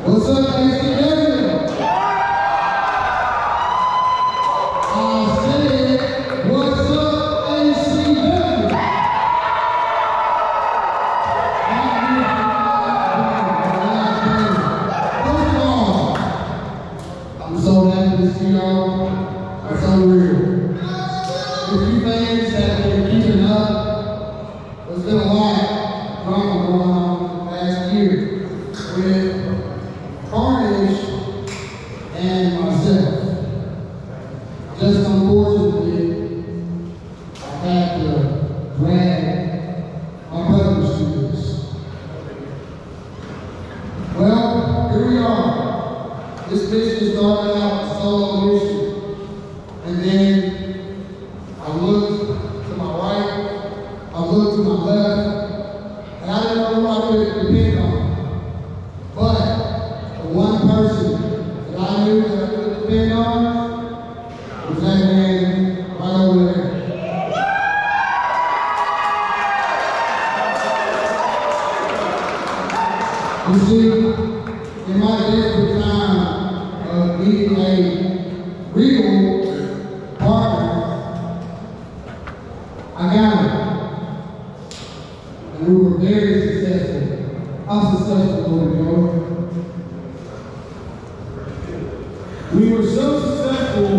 What's up, HCW? I said, what's up, HCW? First of all, I'm so happy to see y'all. It's unreal. A few things that have been keeping up. There's been a lot of drama going on the past year with Carnage and myself. Just unfortunately, I had to drag my brothers through this. Well, here we are. This mission started out as a solo mission, and then I looked to my right, I looked to my left, and I didn't know who I could depend on. But the one person that I knew that I could depend on was that man right over there. You see, in my desperate time of needing a real partner, I got him. And we were very successful. How successful were we, Joe? We were so successful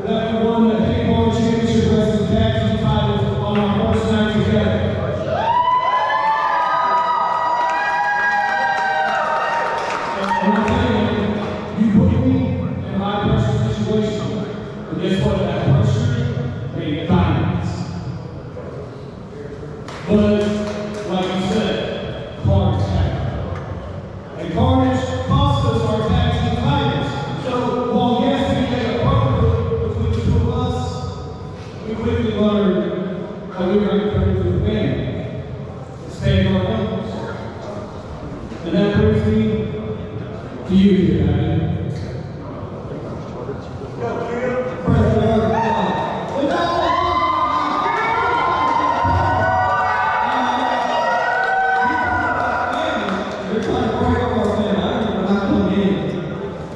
that we won the Havoc Championship Wrestling Tag Team titles on our first night together. And I'm telling you, you put me in a high pressure situation. But guess what? That pressure made diamonds. But, like you said, Carnage happened. And Carnage cost us our tag team titles. So, while yes, we made a brotherhood between the two of us, we quickly learned how we were going to turn into a band. Stay in our numbers. And that brings me to you here, man.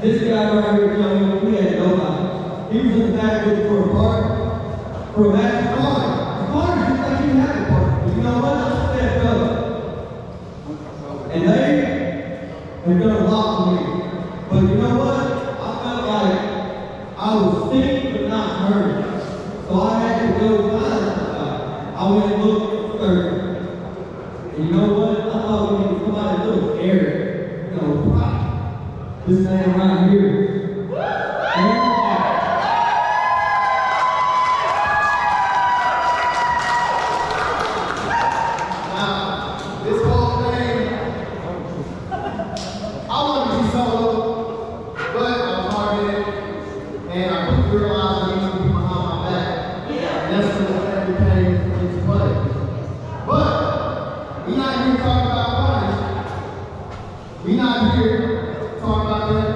This guy right here, we had nobody. He was in the back looking for a partner, for a match with Carter. The Carter just like he had a partner. But you know what? That's what they have done. And they have done a lot for me. But you know what? I felt like I was sick but not hurt. So I had to go find somebody. I went and looked for 30. And you know what? I thought we needed somebody a little Eric. You know, this man right here. Now, this whole thing, I wanted to be solo, but I was hard-headed, and I quickly realized I needed to be behind my back. And that's when everything into play. But we're not here talking about money. We're not here talking about that.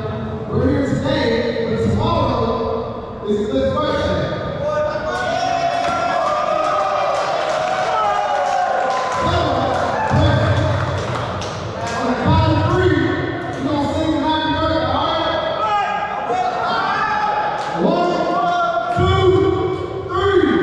We're here today, but tomorrow is a good birthday. On the count of three, we're gonna sing the happy birthday, all right? 1, 2, 3.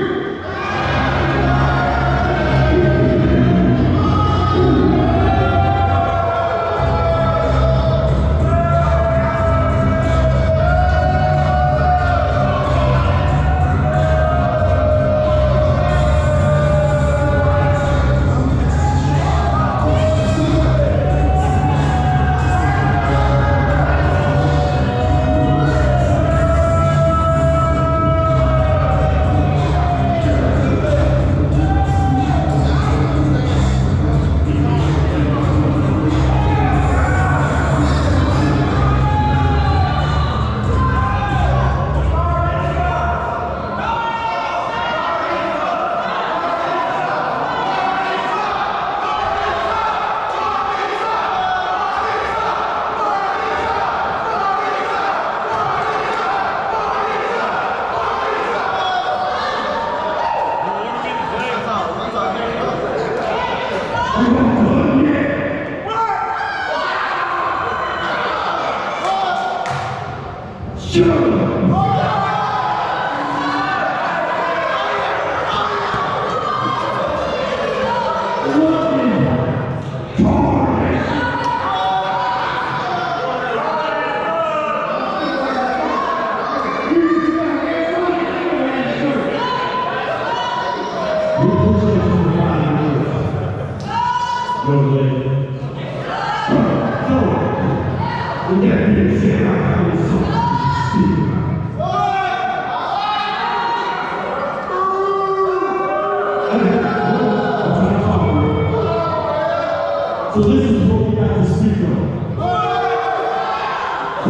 So this is what we got to speak of.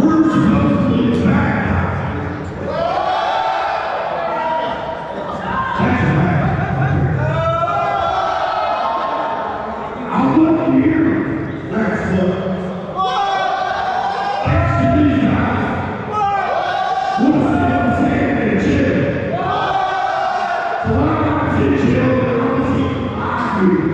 We're supposed to be back. That's right. I want to hear that's the HCW guys. What's the other saying they chill? So I'm not to chill, and I'm going to keep my food.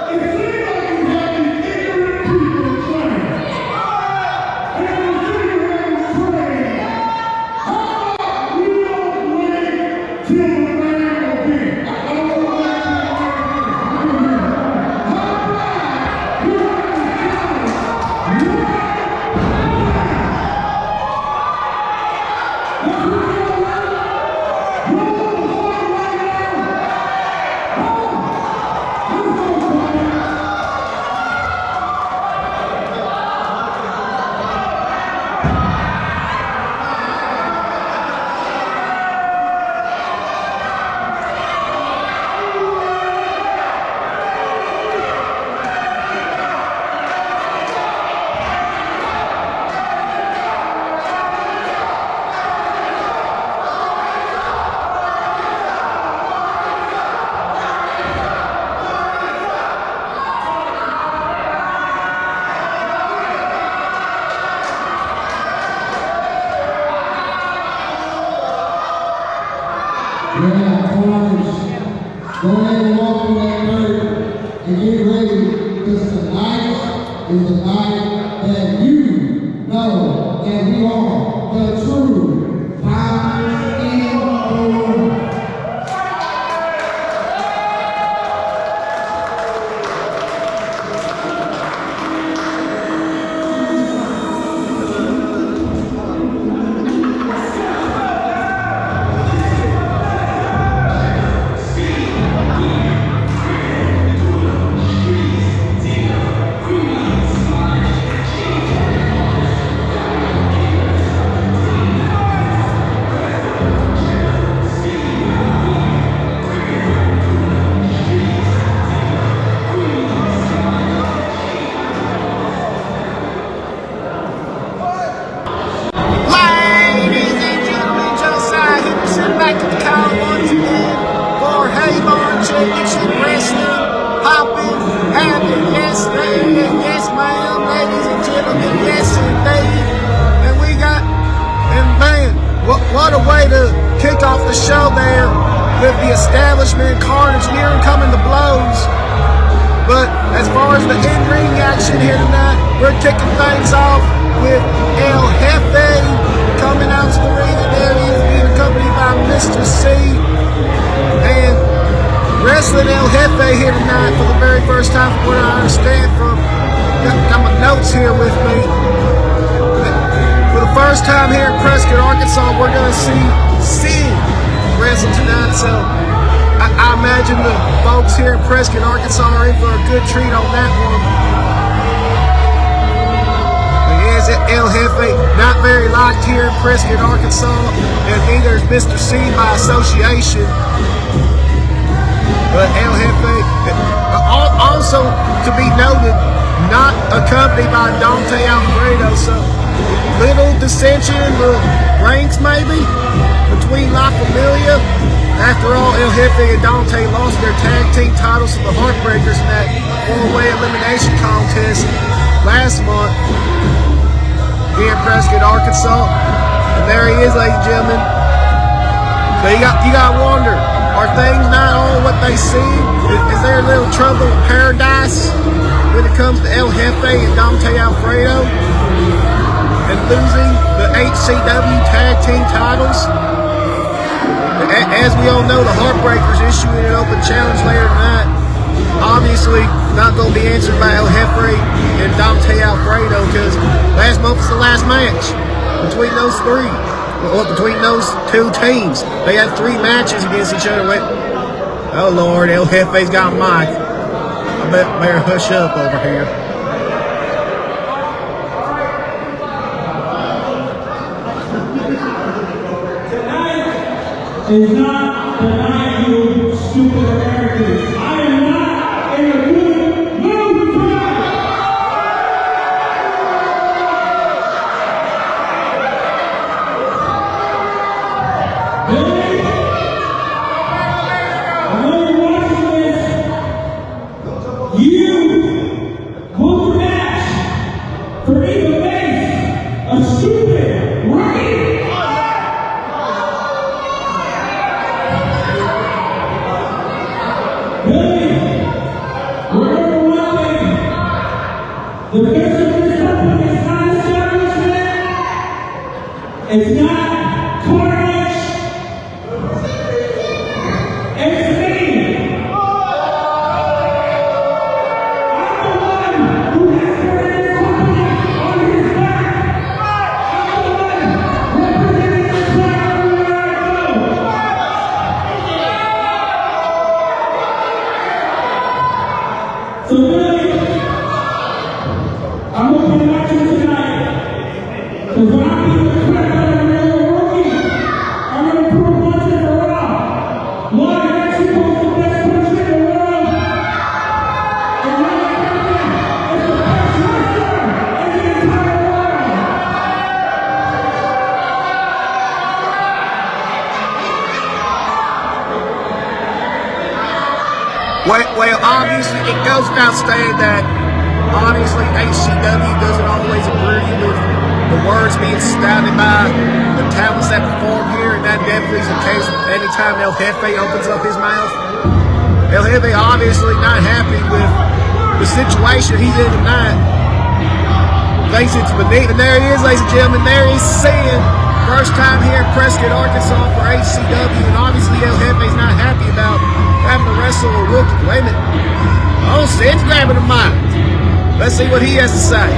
It seems like you have these Go ahead and walk through that curtain and get ready, because tonight is the night that you know that we are the true powers in the room. Championship Wrestling, Hoppin, Havoc, yes ma'am, ladies and gentlemen, yes indeed. And we got, and man, what a way to kick off the show there with the establishment carnage nearing coming to blows. But as far as the in-ring action here tonight, we're kicking things off with El Jefe coming out to the ring, and there he is being accompanied by Mr. C. And wrestling El Jefe here tonight for the very first time, from what I understand from, got my notes here with me. For the first time here in Prescott, Arkansas, we're going to see Sid wrestle tonight. So I imagine the folks here in Prescott, Arkansas are in for a good treat on that one. But yes, El Jefe, not very liked here in Prescott, Arkansas, and neither is Mr. C by association. But El Jefe, also to be noted, not accompanied by Dante Alfredo, so little dissension in the ranks maybe between La Familia. After all, El Jefe and Dante lost their tag team titles to the Heartbreakers in that four-way elimination contest last month here in Prescott, Arkansas. And there he is, ladies and gentlemen. So you got to wonder, are things not all what they seem? Is there a little trouble in paradise when it comes to El Jefe and Dante Alfredo and losing the HCW tag team titles? As we all know, the Heartbreakers issuing an open challenge later tonight. Obviously, not going to be answered by El Jefe and Dante Alfredo, because last month was the last match between those three. Well, between those two teams. They had 3 matches against each other. Oh, Lord, El Jefe's got a mic. I better hush up over here. Tonight is not the night, you stupid Americans. I am not in a good mood tonight. Billy, I know you're watching this. You won the match for me to face a stupid right. The best of this company is not establishment. It's not carnage. It's me. I'm the one who has carried this company on his back. I'm the one representing this flag everywhere I go. So really, I'm looking at you tonight, because when I beat the crap out of a real rookie, I'm going to prove once and for all. Lord, Mexico is the best country in the world. And Lord, Mexico is the best wrestler in the entire world. Well, obviously, it goes without saying that obviously HCW doesn't always agree with the words being spouted by the talents that perform here, and that definitely is the case anytime El Jefe opens up his mouth. El Jefe obviously not happy with the situation he's in tonight. Thinks it's beneath, and there he is, ladies and gentlemen. There he's Sin. First time here in Prescott, Arkansas for HCW, and obviously El Jefe's not happy about having to wrestle a rookie. Wait a minute. Oh, Sin's grabbing the mic. Let's see what he has to say.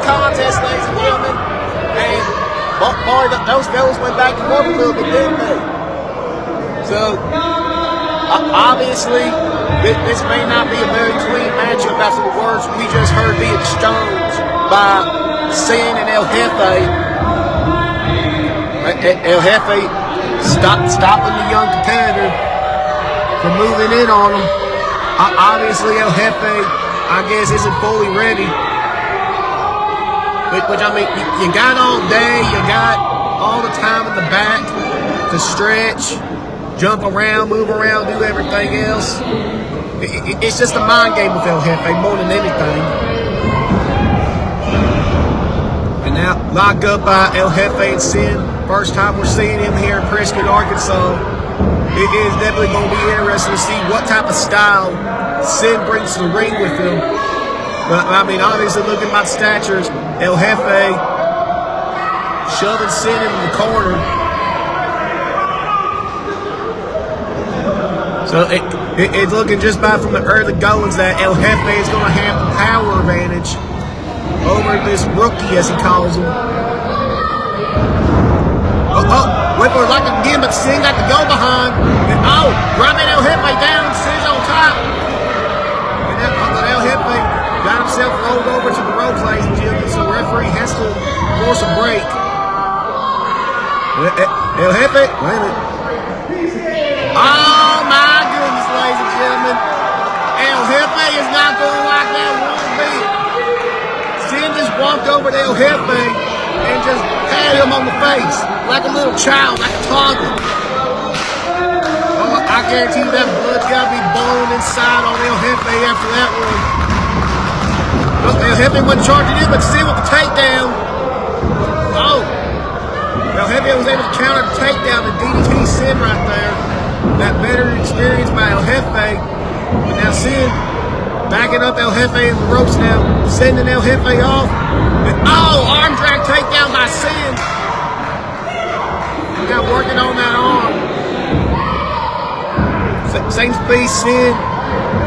Contest, ladies and gentlemen, and boy, those fellas went back and forth a little bit, didn't they? So, obviously, this may not be a very clean matchup after the words we just heard be exchanged by Sin and El Jefe. El Jefe stopping the young competitor from moving in on him. Obviously, El Jefe, I guess, isn't fully ready. Which, I mean, you got all day, you got all the time in the back to stretch, jump around, move around, do everything else. It's just a mind game with El Jefe more than anything. And now, locked up by El Jefe and Sin. First time we're seeing him here in Prescott, Arkansas. It is definitely going to be interesting to see what type of style Sin brings to the ring with him. But, I mean, obviously, looking at my statures, El Jefe shoving Sin into the corner. So, it's looking just by from the early goings that El Jefe is going to have the power advantage over this rookie, as he calls him. Wait for it like again, but Sin got to go behind. And, dropping El Jefe down, Sin's on top. And El Jefe got himself rolled over to the ropes, ladies and gentlemen, so the referee has to force a break. El Jefe, wait a minute. Oh my goodness, ladies and gentlemen. El Jefe is not going to like that one bit. Sin just walked over to El Jefe and just patted him on the face like a little child, like a toddler. Oh, I guarantee you that blood's got to be boiling inside on El Jefe after that one. Look, El Jefe wasn't charging in, but Sin with the takedown. Oh. El Jefe was able to counter the takedown to DDT Sin right there. That veteran experience by El Jefe. But now Sin backing up El Jefe in the ropes now, sending El Jefe off. And, oh, arm drag takedown by Sin. Now working on that arm. Same speed, Sin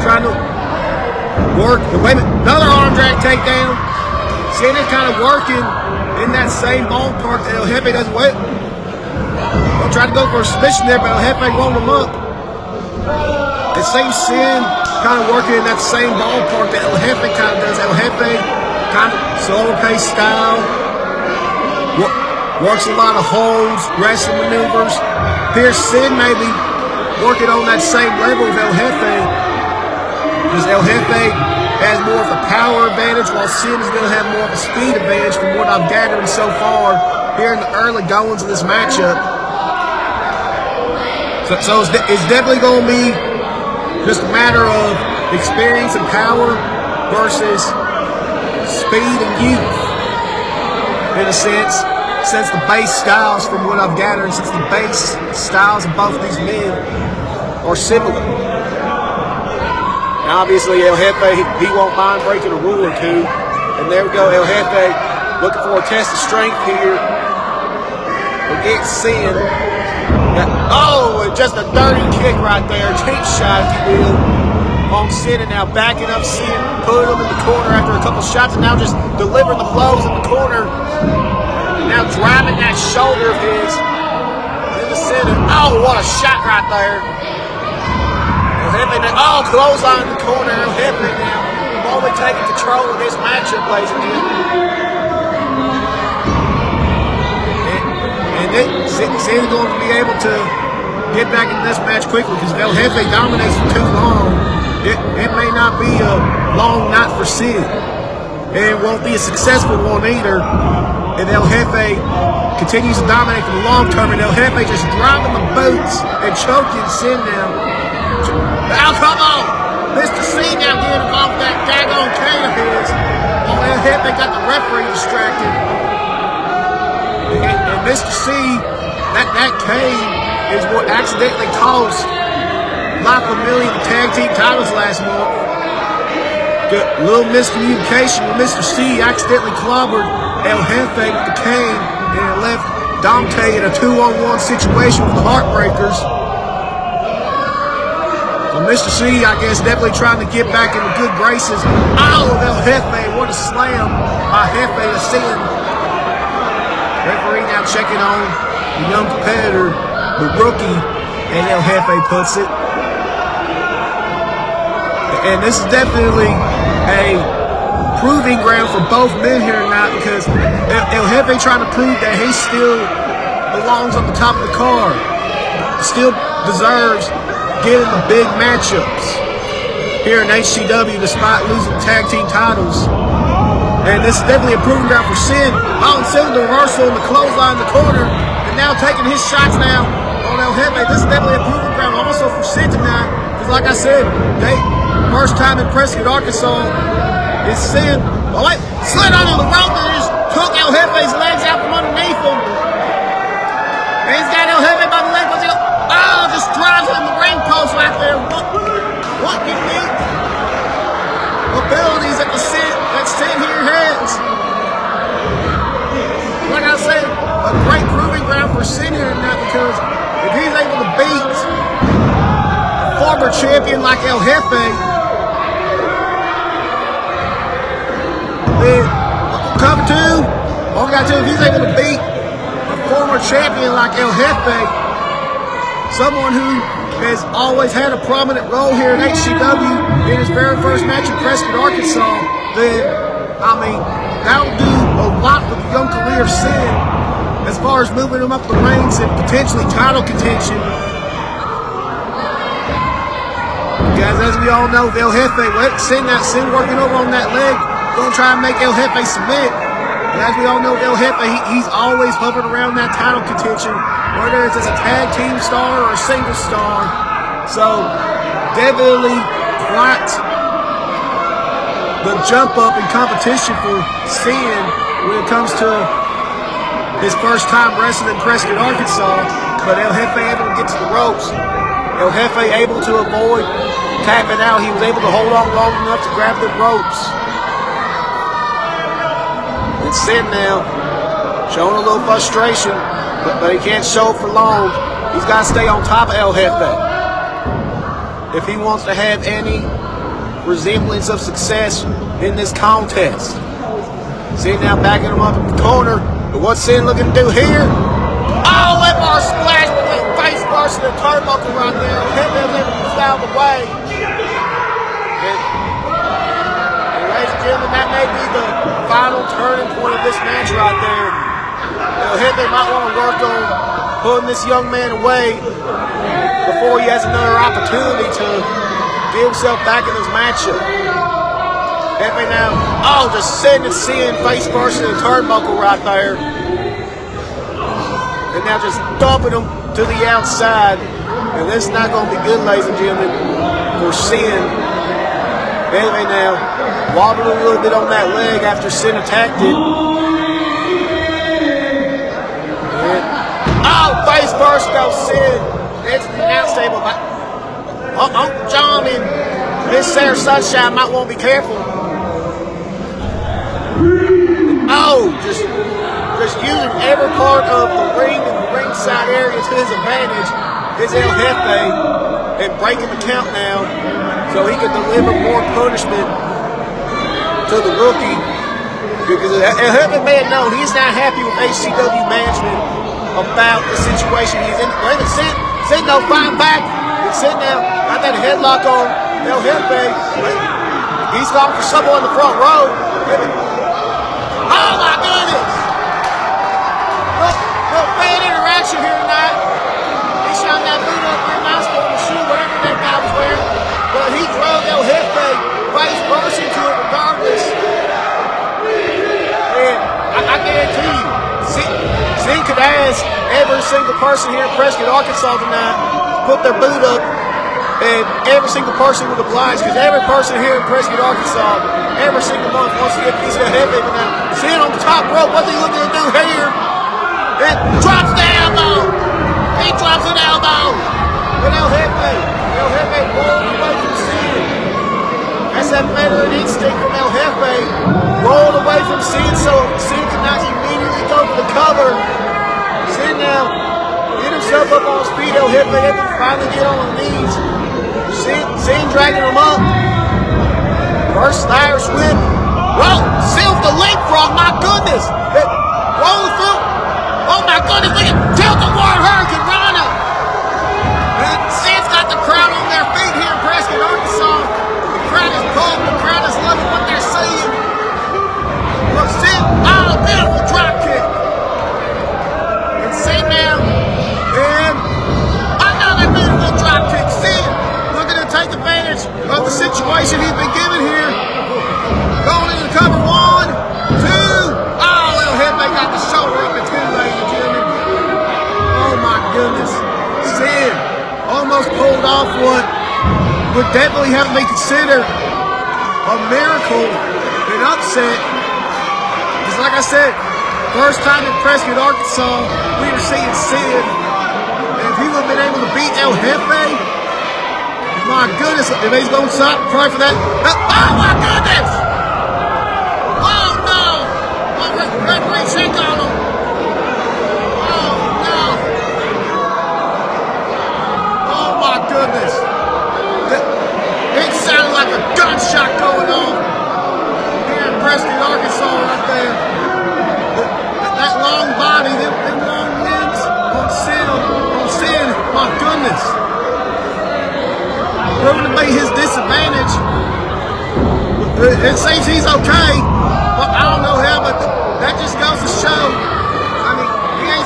trying to work. Wait a minute, another arm drag takedown. Sin is kind of working in that same ballpark that El Jefe doesn't wait. He'll try to go for a submission there, but El Jefe won't him up. The same Sin kind of working in that same ballpark that El Jefe kind of does. El Jefe kind of slower paced style. Works a lot of holds, wrestling maneuvers. Here's Sin maybe working on that same level of El Jefe. Because El Jefe has more of the power advantage, while Sin is going to have more of a speed advantage from what I've gathered so far here in the early goings of this matchup. So it's definitely going to be just a matter of experience and power versus speed and youth, in a sense, since the base styles, from what I've gathered, since the base styles of both these men are similar. Now, obviously, El Jefe, he won't mind breaking a rule or two. And there we go, El Jefe looking for a test of strength here against Sin. Oh, just a dirty kick right there, cheap shot, if you will, on Sin. And now backing up Sin, putting him in the corner after a couple shots, and now just delivering the blows in the corner. Now driving that shoulder of his in the center. Oh, what a shot right there. Oh, clothesline in the corner. El Jefe now only taking control of this matchup, ladies and gentlemen. And then Sin's going to be able to get back into this match quickly, because if El Jefe dominates for too long, it may not be a long night for Sin. And it won't be a successful one either. And El Jefe continues to dominate for the long term, and El Jefe just driving the boots and choking Sin now. Now come on! Mr. C now getting involved with that daggone cane of his. Oh, El Jefe got the referee distracted. And Mr. C, that cane is what accidentally cost La Familia the tag team titles last month. A little miscommunication with Mr. C accidentally clobbered El Jefe with the cane, and it left Dante in a 2-on-1 situation with the Heartbreakers. Well, Mr. C, I guess, definitely trying to get back into good graces. Oh, El Jefe, what a slam by Jefe to Sin. Referee now checking on the young competitor, the rookie, and El Jefe puts it. And this is definitely a proving ground for both men here tonight, because El Jefe trying to prove that he still belongs on the top of the card, still deserves getting the big matchups here in HCW despite losing tag team titles. And this is definitely a proving ground for Sin. Oh, and Sin with the reversal in the clothesline in the corner, and now taking his shots now on El Jefe. This is definitely a proving ground also for Sin tonight, because like I said, first time in Prescott, Arkansas, is Sin. Oh wait, slid under the rope and just took El Jefe's legs out from underneath him. And he's got El Jefe by the leg. Oh, just drives him in the ring post right there. What unique abilities that Sin here has. Like I said, a great proving ground for Sin here tonight, because if he's able to beat a former champion like El Jefe, then cover two. All we got to do, if he's able to beat a former champion like El Jefe, someone who has always had a prominent role here in HCW in his very first match in Prescott, Arkansas, then, I mean, that'll do a lot for the young career of Sin. as far as moving him up the ranks and potentially title contention. Guys, as we all know, El Jefe, Sin working over on that leg, gonna try and make El Jefe submit. And as we all know, El Jefe, he's always hovered around that title contention, whether it's as a tag team star or a single star. So, definitely quite the jump up in competition for Sin when it comes to his first time wrestling in Prescott, Arkansas. But El Jefe able to get to the ropes. El Jefe able to avoid tapping out. He was able to hold on long enough to grab the ropes. And Sin now showing a little frustration, but he can't show it for long. He's got to stay on top of El Jefe if he wants to have any resemblance of success in this contest. Sin now backing him up in the corner. But what's Sin looking to do here? Oh, left bar splash with the face first and the turnbuckle right there. Jefe was able to move out of the way. And ladies and gentlemen, that may be the final turning point of this match right there. El Jefe might want to work on pulling this young man away before he has another opportunity to get himself back in this matchup. Jefe now, just sending Sin face first in the turnbuckle right there. And now just dumping him to the outside. And this is not going to be good, ladies and gentlemen, for Sin. Jefe now wobbling a little bit on that leg after Sin attacked it. And, face first goes Sin. It's the announce table. Uncle John and Miss Sarah Sunshine might want to be careful. Just using every part of the ring and the ringside area to his advantage is El Jefe, and breaking the count now so he can deliver more punishment to the rookie. Because El Jefe may have known he's not happy with HCW management about the situation he's in. Wait a minute, Sin no fighting back. Sin now got that headlock on El Jefe. He's going for someone in the front row. Oh my goodness! No fan interaction here tonight. He shot that boot up here, mouse for the shoe, whatever that guy was wearing. But he drove El Jefe face first into it regardless. And I guarantee you, Sin could ask every single person here in Prescott, Arkansas tonight to put their boot up, and every single person would oblige, because every person here in Prescott, Arkansas, every single month wants to get a piece of heavy. But now, Sin on the top rope, what's he looking to do here? And drops the elbow. He drops an elbow. But El Jefe rolled away from Sin. That's that veteran instinct from El Jefe. Rolled away from Sin so Sin could not immediately go for the cover. Sin now get himself up on his feet. El Jefe able to finally get on his knees. Sin dragging him up. First Irish whip. Whoa! Silk the leapfrog, my goodness! Roll through. Oh my goodness, look at Tilt-A-Whirl Hurricane Rana! And Sin's got the crowd on their feet here in Prescott, Arkansas. The crowd is pumped, the crowd is loving what they're seeing. Look, Sin, beautiful drop kick. And Sin now, and another beautiful drop kick. Sin looking to take advantage of the situation he's been given here. Going into the cover, 1, 2. El Jefe got the shoulder up at 2, ladies and gentlemen. Oh my goodness. Sin almost pulled off what would definitely have to be considered a miracle, an upset. Because like I said, first time in Prescott, Arkansas, we were seeing Sin. And if he would have been able to beat El Jefe, my goodness, if he's going to stop, pray for that. Oh my goodness! Oh no! Referee check on him. Oh no! Oh my goodness! It sounded like a gunshot going on here in Prescott, Arkansas, right there. That long body, them long limbs on Sin. My goodness! Proving to be his disadvantage. It seems he's okay, but I don't know how, but that just goes to show. I mean, he ain't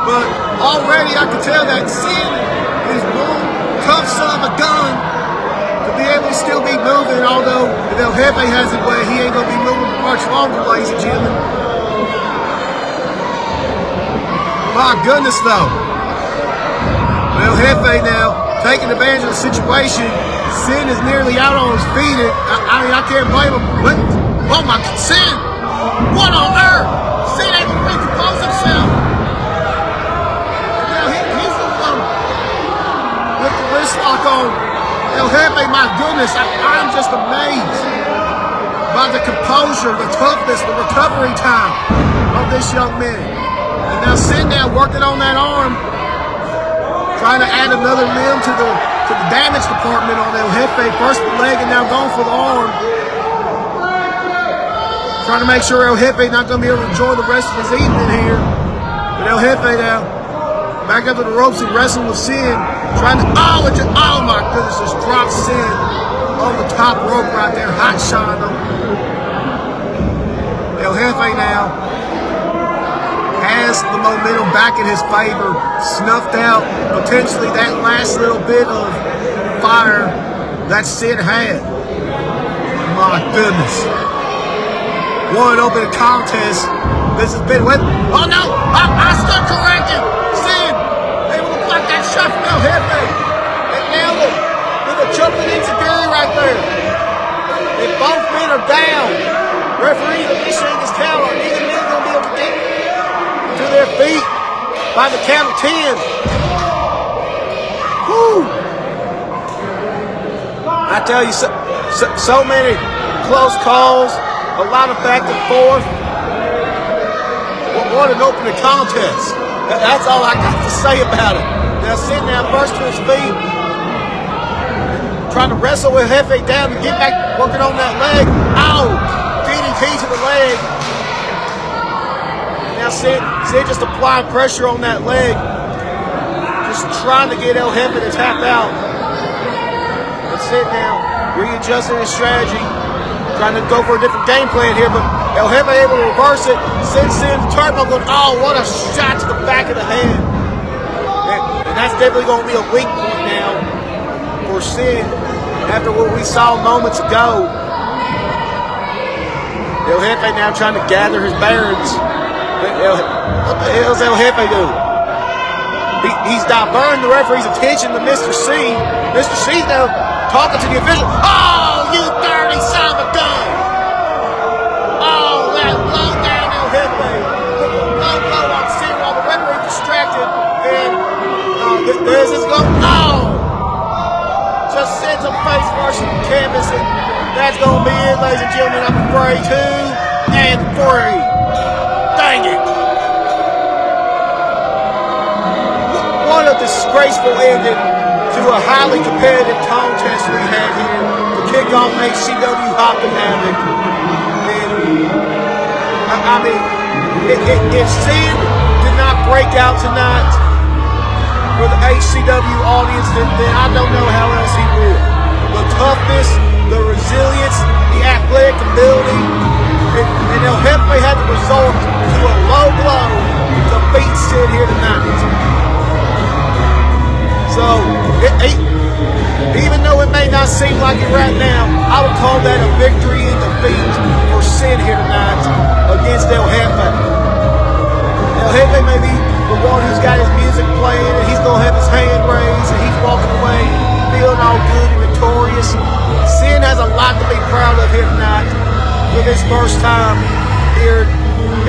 But already I can tell that Sin is one tough son of a gun to be able to still be moving, although if El Jefe has it way, he ain't going to be moving much longer, ladies and gentlemen. My goodness, though. El Jefe now taking advantage of the situation. Sin is nearly out on his feet. And I mean, I can't blame him. But, oh my God, Sin! What on earth? Sin ain't going to recompose himself. Now he's the one with the wrist lock on El Jefe. My goodness, I'm just amazed by the composure, the toughness, the recovery time of this young man. And now Sin now working on that arm, trying to add another limb to the damage department on El Jefe. First the leg and now going for the arm. Trying to make sure El Jefe not going to be able to enjoy the rest of his evening here. But El Jefe now back up to the ropes and wrestling with Sin. Trying to, oh my goodness, just dropped Sin on the top rope right there. Hot shot him. El Jefe now has the momentum back in his favor. Snuffed out potentially that last little bit of fire that Sin had. My goodness. One open contest. This has been with. Oh no! I stood corrected. Sin able to block that shot from El Jefe. They nailed it with a jumping enziguri right there. And both men are down. Referee initiating this count. Neither man gonna be able to get to their feet by the count of 10. Woo! I tell you, so many close calls. A lot of back and forth. What an opening contest. That's all I got to say about it. Now Sin now burst to his feet. Trying to wrestle with Jefe down to get back working on that leg. Ow! DDT to the leg. Now Sin just applying pressure on that leg. Just trying to get El Jefe to tap out. But Sin now readjusting his strategy. Trying to go for a different game plan here, but El Jefe able to reverse it. Sin the turnbuckle going, oh, what a shot to the back of the head. And that's definitely going to be a weak point now for Sin after what we saw moments ago. El Jefe now trying to gather his bearings. What the hell is El Jefe doing? He's diverting the referee's attention to Mr. C. Mr. C's now talking to the official. Oh, you dirty son of a gun! Oh, that low down El Jefe. Low blow on Sin while the referee distracted. And there's his go. Oh! Just sends him face first in the canvas. And that's going to be it, ladies and gentlemen. I'm afraid 2 and 3. Dang it. What a disgraceful ending to a highly competitive contest we had here to kick off HCW Hoppin Havoc. And I mean, if Sin did not break out tonight for the HCW audience, then I don't know how else he would. The toughness, the resilience, the athletic ability, and El Jefe had to resort to a low blow to beat Sin here tonight. So, even though it may not seem like it right now, I would call that a victory in defeat for Sin here tonight against El Jefe. El Jefe may be the one who's got his music playing and he's going to have his hand raised and he's walking away feeling all good and victorious. Sin has a lot to be proud of here tonight for his first time here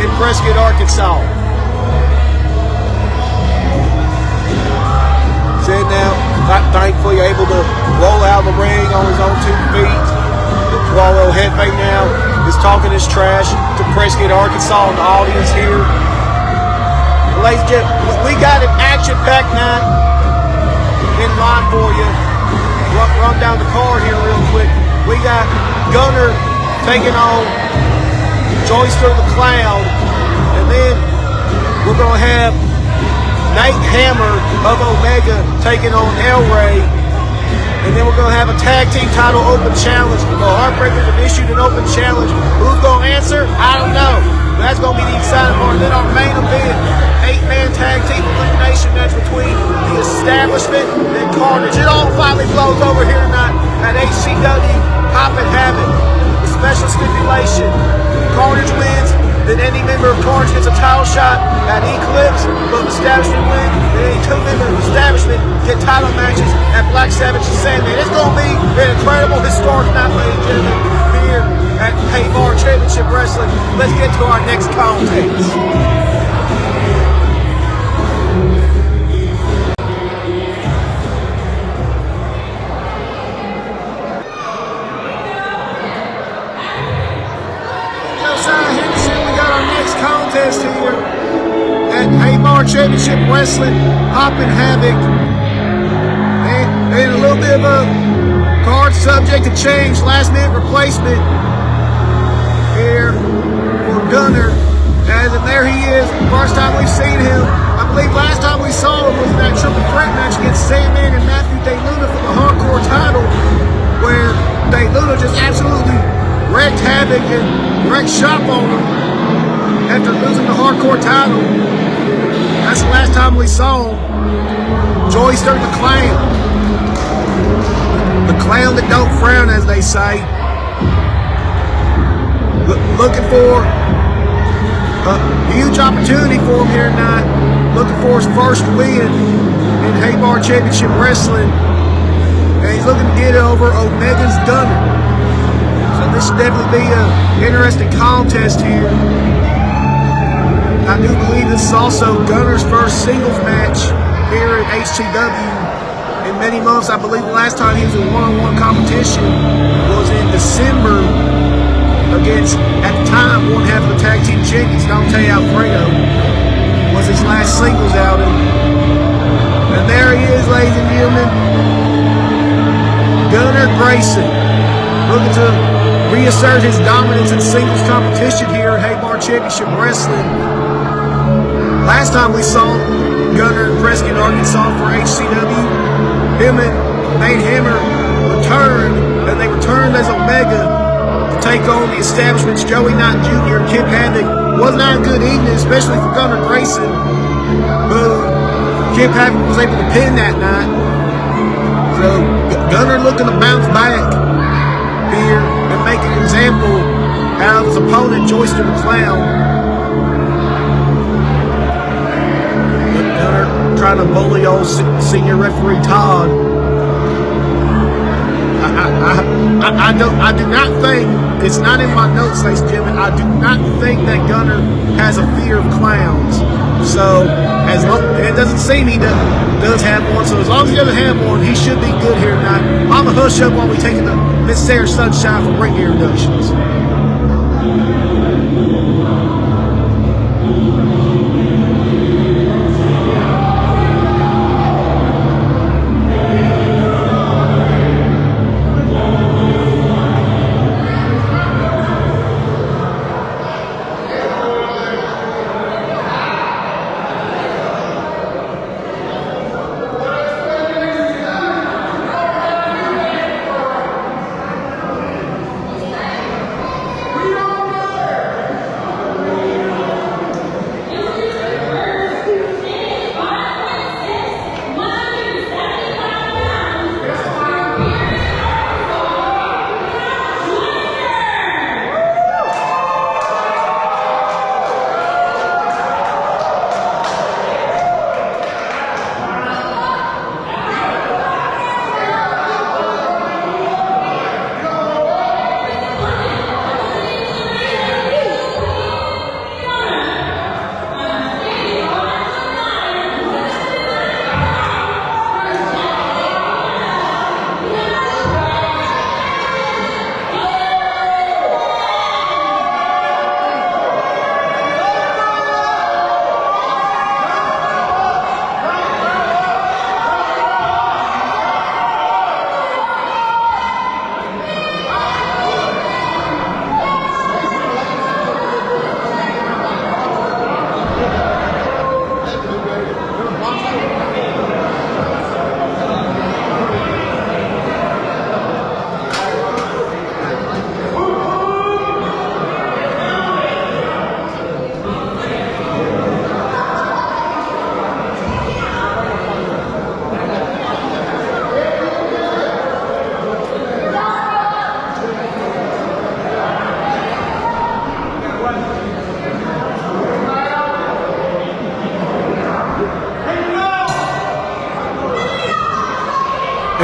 in Prescott, Arkansas. Sin now, thankfully able to roll out of the ring on his own 2 feet. While El Jefe now is talking his trash to Prescott, Arkansas and the audience here. Ladies and gentlemen, we got an action-packed night in line for you. Run down the card here real quick. We got Gunner taking on Joyster the Clown. And then we're going to have Nate Hammer of Omega taking on El Rey. And then we're going to have a tag team title open challenge. The Heartbreakers have issued an open challenge. Who's going to answer? I don't know. But that's going to be the exciting part. And then our main event, 8-man tag team Carnage. It all finally blows over here tonight at HCW Hoppin Havoc. The special stipulation: Carnage wins, then any member of Carnage gets a title shot at Eclipse, but the establishment win, then any two members of the establishment get title matches at Black Savage and Sandman. It's going to be an incredible historic night, ladies and gentlemen, here at Havoc Championship Wrestling. Let's get to our next contest. Contest here at Havoc Championship Wrestling, Hoppin Havoc, and a little bit of a card subject to change, last minute replacement here for Gunner, as and there he is, first time we've seen him. I believe last time we saw him was in that triple threat match against Sandman and Matthew DeLuna for the hardcore title, where DeLuna just absolutely wrecked Havoc and wrecked shop on him after losing the hardcore title. That's the last time we saw him. Joyster the Clown. The clown that don't frown, as they say. Looking for a huge opportunity for him here tonight. Looking for his first win in Havoc Championship Wrestling. And he's looking to get it over Omega's Gunner. So this should definitely be an interesting contest here. I do believe this is also Gunner's first singles match here at HCW in many months. I believe the last time he was in one-on-one competition was in December against, at the time, one half of the tag team champions, Dante Alfredo, was his last singles outing. And there he is, ladies and gentlemen, Gunner Grayson, looking to reassert his dominance in singles competition here at Havoc Championship Wrestling. Last time we saw Gunner in Prescott, Arkansas for HCW, him and Nate Hammer returned, and they returned as Omega to take on the establishment's Joey Knight Jr. and Kip Havoc. Was not a good evening, especially for Gunner Grayson, who Kip Havoc was able to pin that night. So Gunner looking to bounce back here and make an example out of his opponent, Joyster the Clown. Trying to bully old senior referee Todd. I do not think, it's not in my notes, ladies and gentlemen, I do not think that Gunner has a fear of clowns. So, as long, it doesn't seem he does have one, so as long as he doesn't have one, he should be good here tonight. I'm a hush up while we taking the Miss Sarah Sunshine for ring introductions.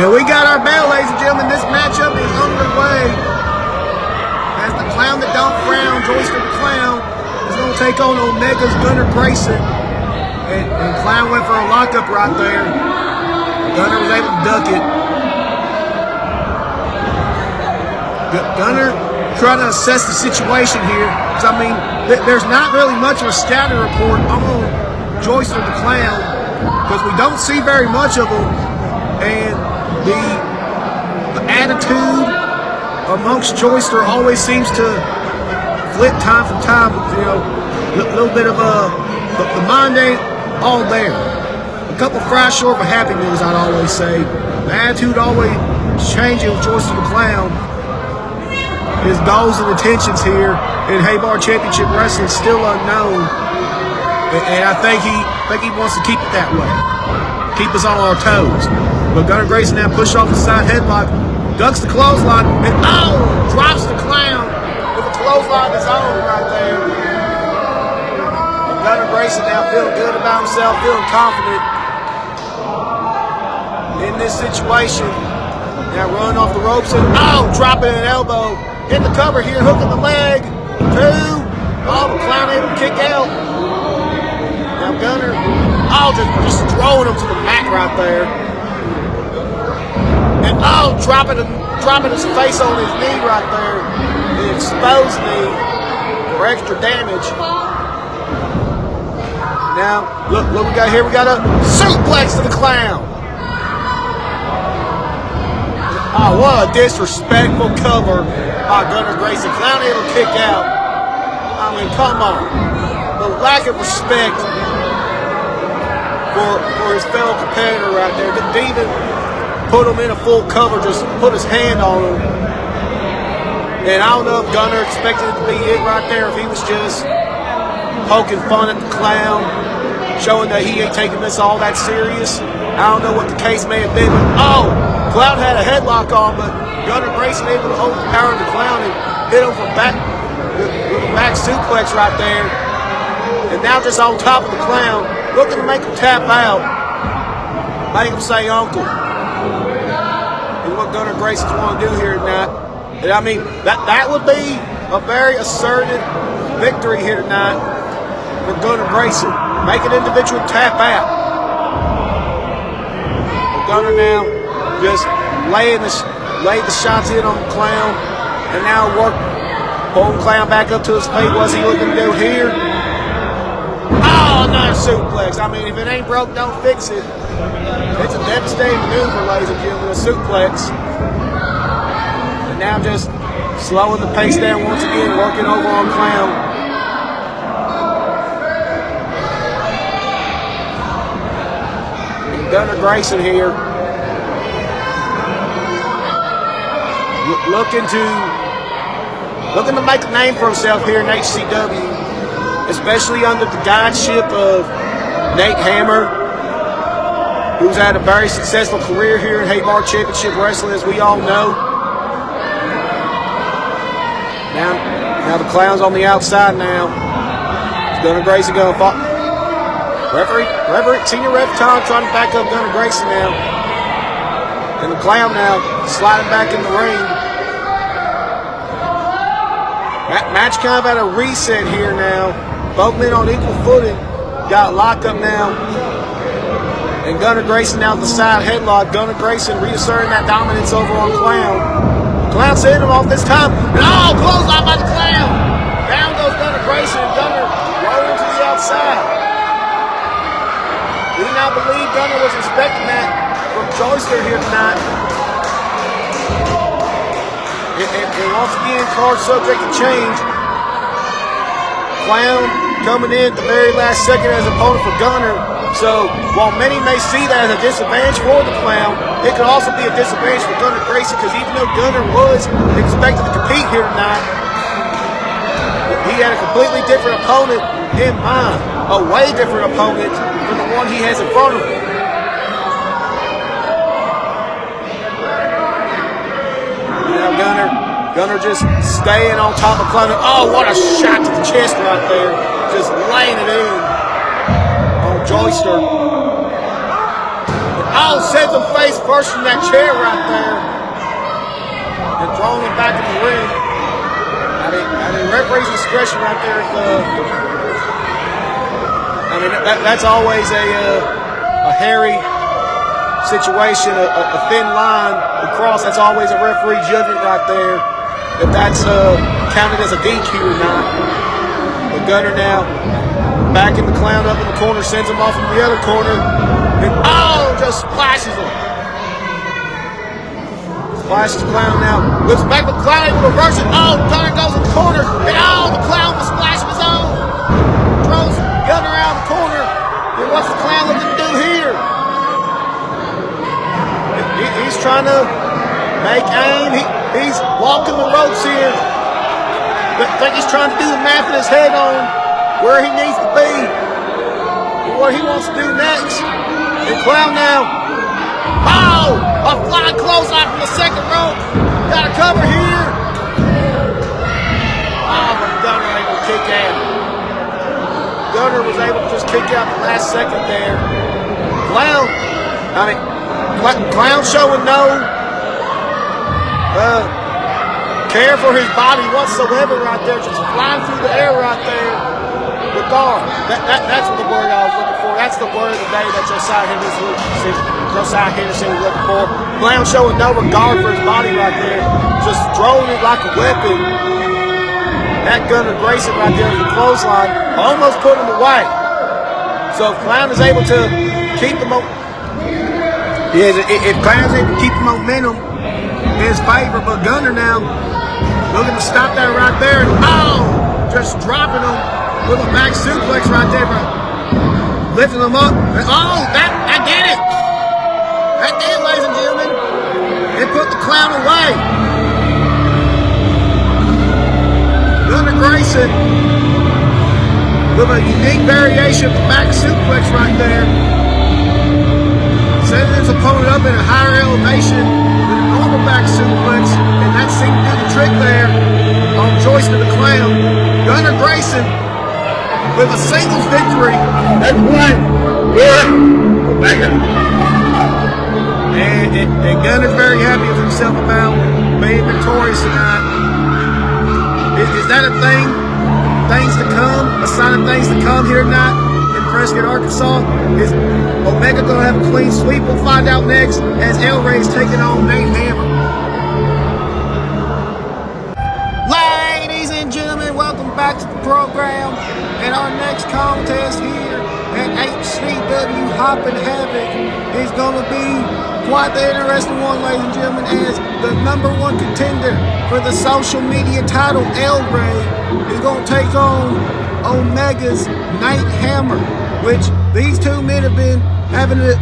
And we got our bell, ladies and gentlemen. This matchup is underway. As the Clown that don't frown, Joyster the Clown, is going to take on Omega's Gunner Grayson. And Clown went for a lockup right there. Gunner was able to duck it. Gunner trying to assess the situation here. Because, I mean, there's not really much of a scouting report on Joyster the Clown. Because we don't see very much of him. And the attitude amongst Joyster always seems to flip time from time. You know, a little bit of the mind ain't all there. A couple fries short of Happy Meals, I'd always say. The attitude always changing with Joyster the Clown. His goals and intentions here in Haybar Championship Wrestling still unknown. And I think he wants to keep it that way. Keep us on our toes. But Gunner Grayson now pushed off the side headlock, ducks the clothesline, and drops the Clown with a clothesline of his own right there. And Gunner Grayson now feeling good about himself, feeling confident in this situation. Now running off the ropes and dropping an elbow. Hit the cover here, hooking the leg. 2. The Clown able to kick out. Now Gunner, just throwing him to the mat right there. And dropping his face on his knee right there. The exposed knee for extra damage. Now, look we got here. We got a suplex to the Clown. What a disrespectful cover by Gunner Grayson. Clown able to kick out. I mean, come on. The lack of respect for his fellow competitor right there. Didn't even put him in a full cover, just put his hand on him. And I don't know if Gunner expected it to be it right there, if he was just poking fun at the Clown, showing that he ain't taking this all that serious. I don't know what the case may have been, but Clown had a headlock on, but Gunner Grayson able to overpower the Clown and hit him with a back suplex right there. And now just on top of the Clown, looking to make him tap out, make him say uncle. And what Gunner Grayson's want to do here tonight. And I mean, that would be a very assertive victory here tonight for Gunner Grayson. Make an individual tap out. But Gunner now just laid the shots in on the Clown, and now pulling Clown back up to his feet. What's he looking to do here? Another suplex. I mean, if it ain't broke, don't fix it. It's a devastating maneuver, ladies and gentlemen, a suplex. And now just slowing the pace down once again, working over on Clown. And Gunner Grayson here, looking to make a name for himself here in HCW, especially under the guideship of Nate Hammer, who's had a very successful career here in Haybar Championship Wrestling, as we all know. Now the Clown's on the outside now. Gunner Grayson going to fall. Referee, senior ref Tom trying to back up Gunner Grayson now. And the Clown now sliding back in the ring. Match kind of at a reset here now. Both men on equal footing. Got locked up now. And Gunner Grayson now at the side headlock. Gunner Grayson reasserting that dominance over on Clown. Clown setting him off this time. And clothesline by the Clown. Down goes Gunner Grayson, and Gunner rolling to the outside. We now believe Gunner was expecting that from Joyster here tonight. And once again, card subject to change. Clown coming in at the very last second as opponent for Gunner. So while many may see that as a disadvantage for the Clown, it could also be a disadvantage for Gunner Grayson, because even though Gunner was expected to compete here tonight, he had a completely different opponent in mind, a way different opponent than the one he has in front of him. Now Gunner just staying on top of Clown. What a shot to the chest right there. Just laying it in on Joyster. Oh, sends him face first in that chair right there. And throwing him back in the ring. I mean, referee's discretion right there. That's always a hairy situation, a thin line across. That's always a referee judgment right there. If that's counted as a DQ or not. But Gunner now backing the Clown up in the corner, sends him off into the other corner, and just splashes him. Splashes Clown now. Looks back with Clown able to reverse it. Gunner goes in the corner, and the Clown will splash of his own. Throws Gunner out of the corner. And what's the Clown looking to do here? He's trying to make aim. He's walking the ropes here. I think he's trying to do the math in his head on where he needs to be and what he wants to do next. And Clown now. A flying clothesline from the second rope. Got a cover here. But Gunner able to kick out. Gunner was able to just kick out the last second there. Clown showing no care for his body whatsoever right there, just flying through the air right there with guard. That's what the word I was looking for. That's the word of the day that Josiah Henderson was looking for. Clown showing no regard for his body right there, just throwing it like a weapon. That Gunner Grayson right there with the clothesline almost put him away. So if Clown is able to keep the if Clown's able to keep the momentum in his favor, but Gunner now looking to stop that right there. Just dropping him with a back suplex right there, bro. Lifting him up. That did it. That did it, ladies and gentlemen. It put the Clown away. Gunner Grayson with a unique variation of the back suplex right there. Setting his opponent up in a higher elevation than a normal back suplex, and that seemed to do the trick there on Joyce to the Clown. Gunner Grayson with a singles victory. That's one. And Gunner's very happy with himself about being victorious tonight. Is that a thing? Things to come? A sign of things to come here tonight in Prescott, Arkansas? Is Omega going to have a clean sweep? We'll find out next as El Rey's taking on Nate Hammer. Ladies and gentlemen, welcome back to the program. And our next contest here at HCW Hoppin Havoc is going to be quite the interesting one, ladies and gentlemen, as the #1 contender for the social media title, El Rey, is going to take on Omega's Nate Hammer, which these two men have been having an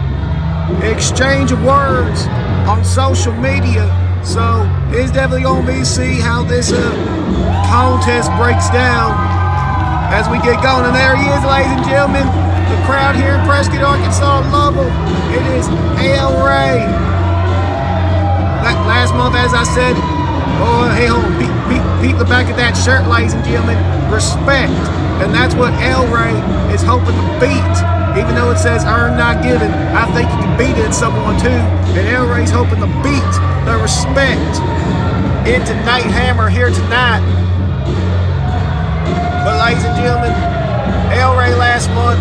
exchange of words on social media. So it's definitely going to be see how this contest breaks down as we get going. And there he is, ladies and gentlemen. The crowd here in Prescott, Arkansas, love him. It is El Rey. Last month, as I said, peep the back of that shirt, ladies and gentlemen. Respect. And that's what El Rey is hoping to beat. Even though it says earn, not given, I think you can beat it in someone too. And El Rey's hoping to beat the respect into Nate Hammer here tonight. But ladies and gentlemen, El Rey last month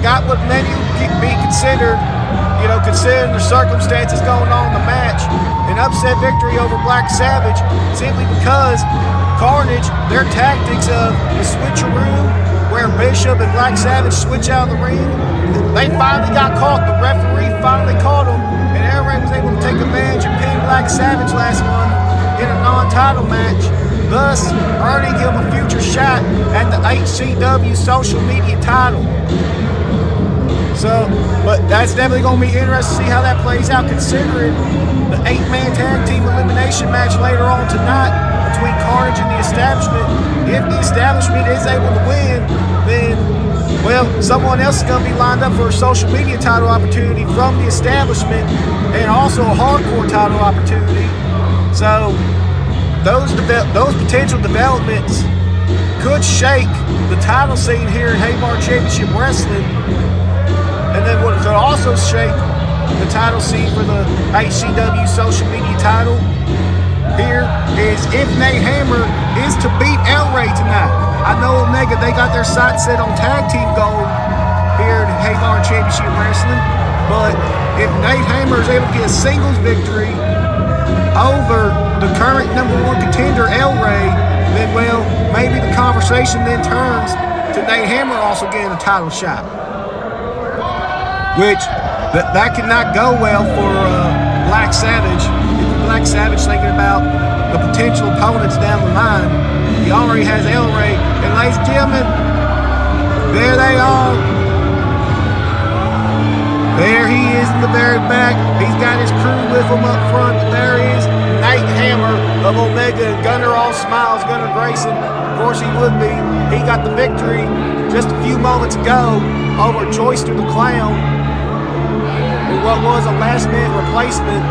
got what many would be considered, considering the circumstances going on in the match, an upset victory over Black Savage, simply because Carnage, their tactics of the switcheroo, where Bishop and Black Savage switch out of the ring, they finally got caught. The referee finally caught them, and El Rey was able to take advantage and pin Black Savage last month in a non-title match, thus earning him a future shot at the HCW social media title. So, but that's definitely going to be interesting to see how that plays out, considering the 8-man tag team elimination match later on tonight between Carnage and the Establishment. If the Establishment is able to win, then, well, someone else is going to be lined up for a social media title opportunity from the Establishment, and also a hardcore title opportunity. So, those potential developments could shake the title scene here in Haybar Championship Wrestling. And then what could also shake the title scene for the HCW social media title here is if Nate Hammer is to beat El Rey tonight. I know Omega, they got their sights set on tag team gold here in Havoc Championship Wrestling, but if Nate Hammer is able to get a singles victory over the current #1 contender El Rey, then well, maybe the conversation then turns to Nate Hammer also getting a title shot, which that could not go well for Black Savage. Black Savage thinking about the potential opponents down the line. He already has El Rey, and ladies and gentlemen, there they are. There he is in the very back. He's got his crew with him up front, but there is Nate Hammer of Omega, and Gunner all smiles, Gunner Grayson. Of course he would be. He got the victory just a few moments ago over Joyster the Clown in what was a last-minute replacement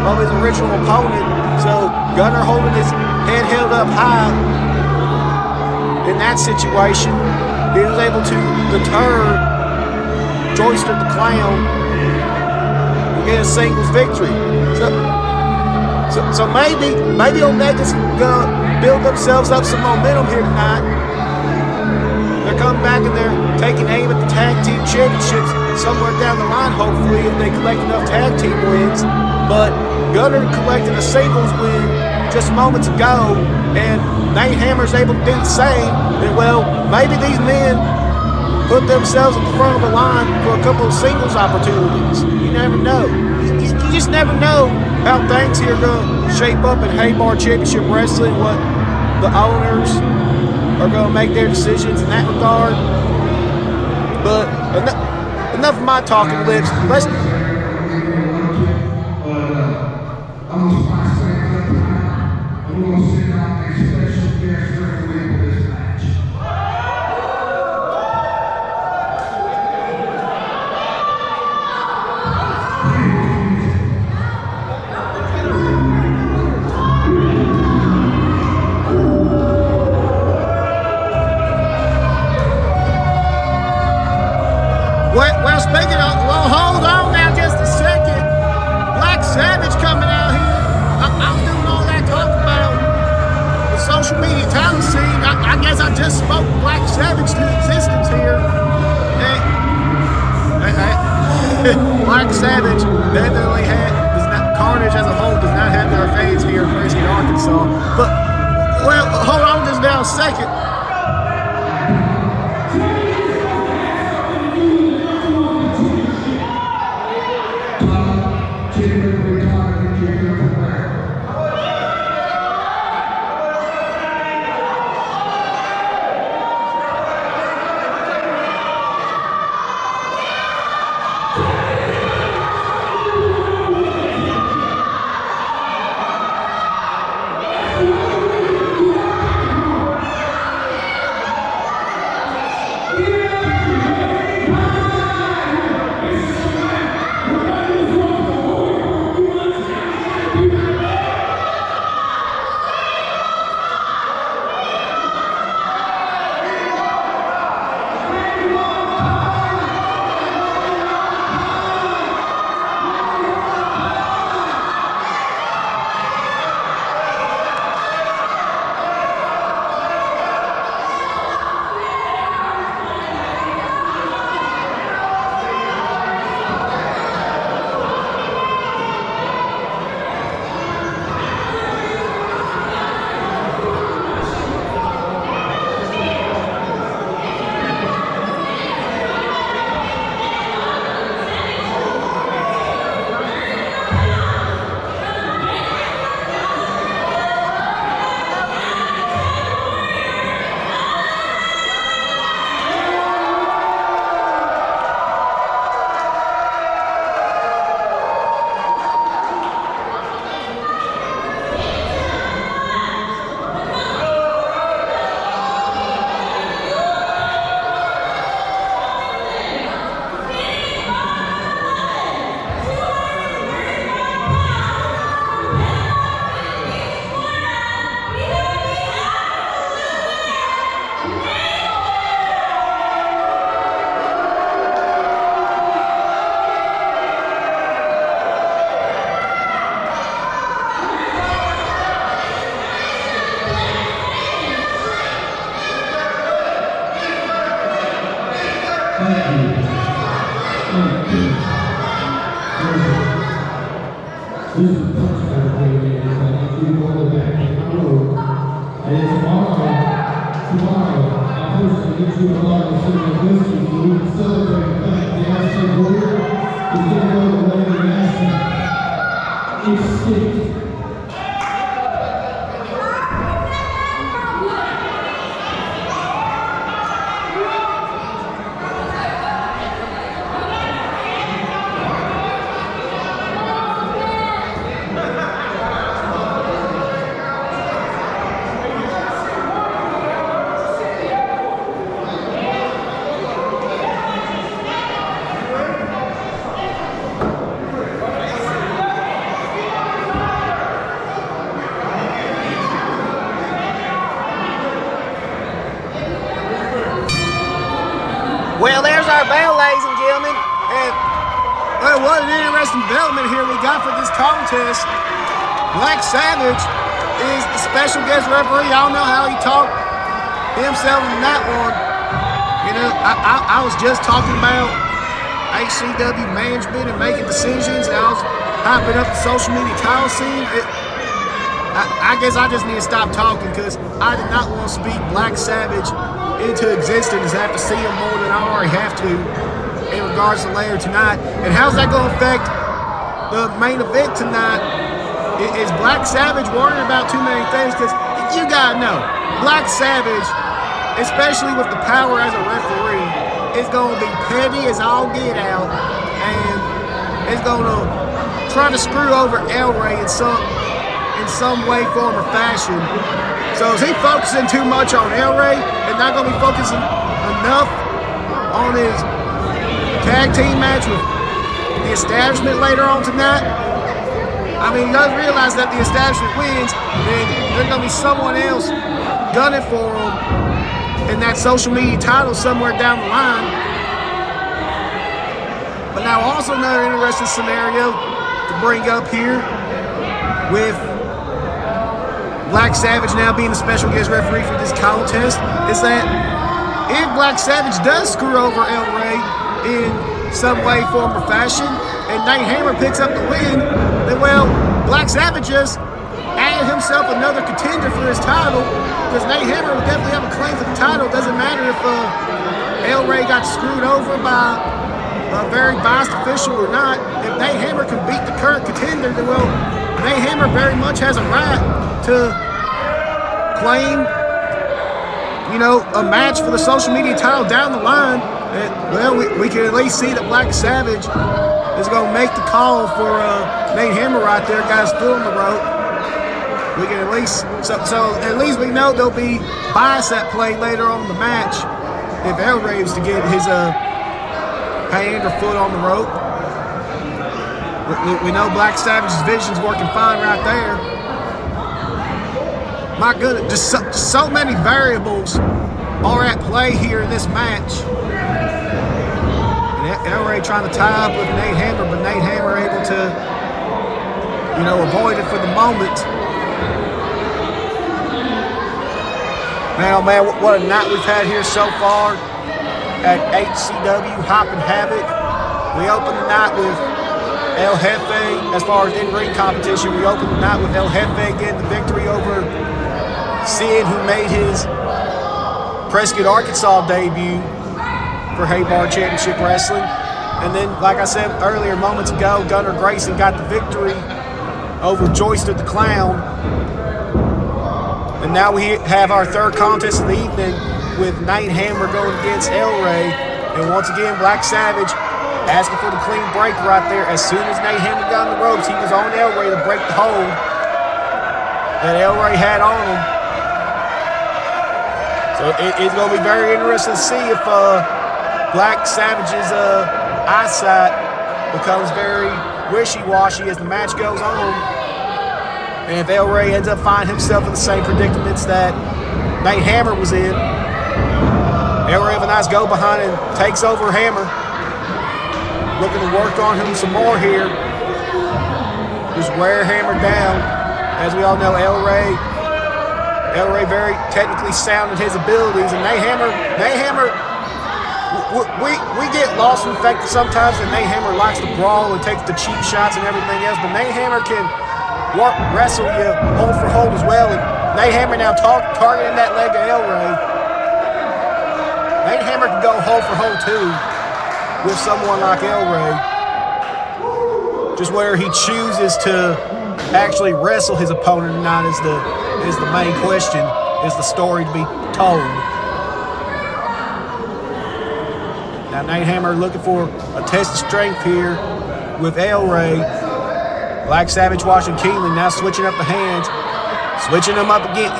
of his original opponent. So Gunner holding his head held up high in that situation. He was able to deter Joyster the Clown and get a singles victory. So maybe Omega's gonna build themselves up some momentum here tonight. They're coming back and they're taking aim at the tag team championships somewhere down the line, hopefully, if they collect enough tag team wins. But Gunner collected a singles win just moments ago, and Nate Hammer's able to do the same. And well, maybe these men put themselves at the front of the line for a couple of singles opportunities. You never know. You just never know how things here are going to shape up at Havoc Championship Wrestling, what the owners are going to make their decisions in that regard. But enough of my talking lips. Let's. I'm going to find something time. I'm going to sit down and special guest referee for this match. Well, speaking of, well, hold on now just a second. Black Savage coming out here. I'm doing all that talk about the social media talent scene. I guess I just spoke Black Savage to existence here. Black Savage definitely Carnage as a whole does not have their fans here in Prescott, Arkansas. But, well, hold on just now a second. This is the punch card thing, man. I want you to go back in my room. And tomorrow, I personally get you a lot of similar business so we can celebrate the fact that HCW is going to go to the national extinct. Well, there's our bell, ladies and gentlemen. And, well, what an interesting development here we got for this contest. Black Savage is the special guest referee. I don't know how he talked himself in that one. You know, I was just talking about HCW management and making decisions, and I was hyping up the social media title scene. I guess I just need to stop talking because I did not want to speak Black Savage into existence after seeing more than I already have to in regards to later tonight. And how's that going to affect the main event tonight? Is Black Savage worrying about too many things? Because you gotta know, Black Savage, especially with the power as a referee, is going to be petty as all get out, and is going to try to screw over El Rey in some way, form, or fashion. So is he focusing too much on El Rey and not going to be focusing enough on his tag team match with the Establishment later on tonight? I mean, he does realize that the Establishment wins, then there's going to be someone else gunning for him in that social media title somewhere down the line. But now also another interesting scenario to bring up here with Black Savage now being the special guest referee for this contest is that if Black Savage does screw over El Rey in some way, form, or fashion, and Nate Hammer picks up the win, then, well, Black Savage just added himself another contender for his title, because Nate Hammer would definitely have a claim for the title. It doesn't matter if El Rey got screwed over by a very biased official or not. If Nate Hammer can beat the current contender, then, well, Nate Hammer very much has a right to claim, you know, a match for the social media title down the line. And, well, we can at least see that Black Savage is going to make the call for Nate Hammer right there, guys, foot on the rope. We can at least, so at least we know there'll be bias at play later on in the match if El Rey is to get his hand or foot on the rope. We know Black Savage's vision's working fine right there. My goodness, just so many variables are at play here in this match. And El Rey trying to tie up with Nate Hammer, but Nate Hammer able to, you know, avoid it for the moment. Man, oh man, what a night we've had here so far at HCW Hoppin Havoc. We opened the night with El Jefe. As far as in-ring competition, we opened the night with El Jefe getting the victory over Sid, who made his Prescott, Arkansas debut for Haybar Championship Wrestling. And then, like I said earlier, moments ago, Gunnar Grayson got the victory over Joyster the Clown. And now we have our third contest of the evening with Nate Hammer going against El Rey. And once again, Black Savage asking for the clean break right there. As soon as Nate Hammer got on the ropes, he was on El Rey to break the hold that El Rey had on him. So it's going to be very interesting to see if Black Savage's eyesight becomes very wishy-washy as the match goes on. And if El Rey ends up finding himself in the same predicaments that Nate Hammer was in, El Rey have a nice go behind and takes over Hammer. Looking to work on him some more here. Just wear Hammer down. As we all know, El Rey very technically sound in his abilities, and Nate Hammer we get lost in the fact that sometimes the Nate Hammer likes to brawl and takes the cheap shots and everything else, but Nate Hammer can wrestle you hold for hold as well. And Nate Hammer now targeting that leg of El Rey. Nate Hammer can go hold for hold too with someone like El Rey. Just whether he chooses to actually wrestle his opponent or not is the main question, is the story to be told. Now Nate Hammer looking for a test of strength here with El Rey. Black Savage watching keenly, now switching up the hands. Switching them up again.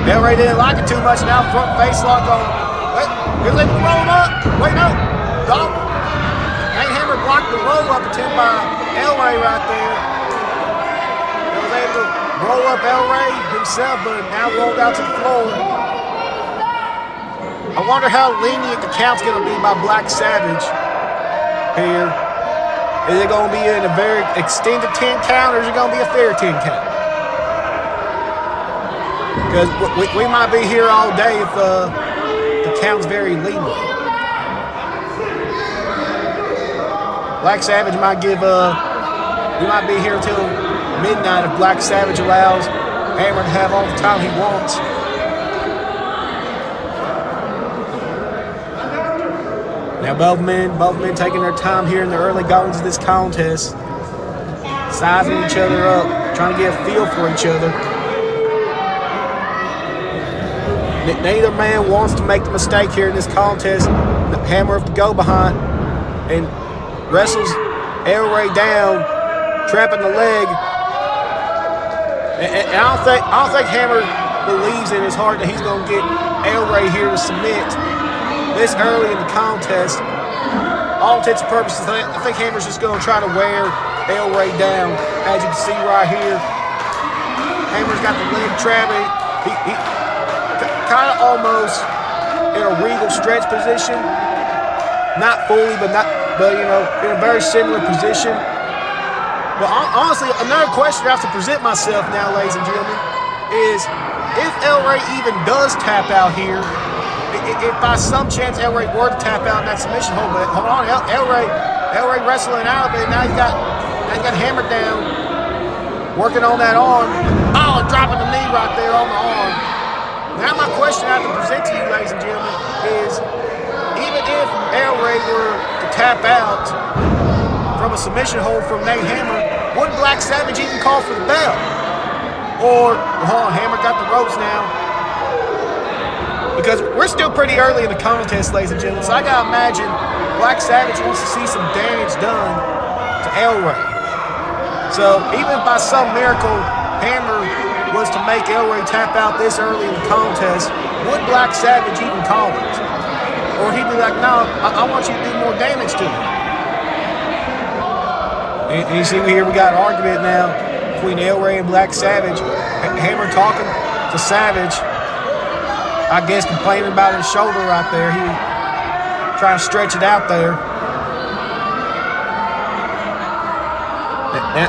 El Rey didn't like it too much. Now front face lock on. Wait, here's it roll up. Wait, no. Dog. Nate Hammer blocked the roll up attempt by El Rey right there. He was able to roll up El Rey himself, but now rolled out to the floor. I wonder how lenient the count's going to be by Black Savage here. Is it going to be in a very extended 10 count, or is it going to be a fair 10 count? Because we might be here all day if the count's very lenient. Black Savage might give we might be here until midnight if Black Savage allows Hammer to have all the time he wants. Now both men taking their time here in the early goings of this contest, sizing each other up, trying to get a feel for each other. Neither man wants to make the mistake here in this contest. The Hammer of the go behind and wrestles El Rey down, trapping the leg. And I don't think Hammer believes in his heart that he's going to get El Rey here to submit this early in the contest. All intents and purposes, I think Hammer's just going to try to wear El Rey down, as you can see right here. Hammer's got the leg trapping. He kind of almost in a regal stretch position. Not fully, but in a very similar position. But honestly, another question I have to present myself now, ladies and gentlemen, is if El Rey even does tap out here, if by some chance El Rey were to tap out in that submission hold, but hold on, El Rey wrestling out of it. Now he's got hammered down, working on that arm. Oh, and dropping the knee right there on the arm. Now my question I have to present to you, ladies and gentlemen, is even if El Rey were to tap out from a submission hold from Nate Hammer, would Black Savage even call for the bell? Or, hold on, Hammer got the ropes now. Because we're still pretty early in the contest, ladies and gentlemen, so I gotta imagine Black Savage wants to see some damage done to El Rey. So even if by some miracle Hammer was to make El Rey tap out this early in the contest, would Black Savage even call it? Or he'd be like, no, I want you to do more damage to him. And you see here we got an argument now between El Rey and Black Savage. Hammer talking to Savage, I guess complaining about his shoulder right there. He trying to stretch it out there.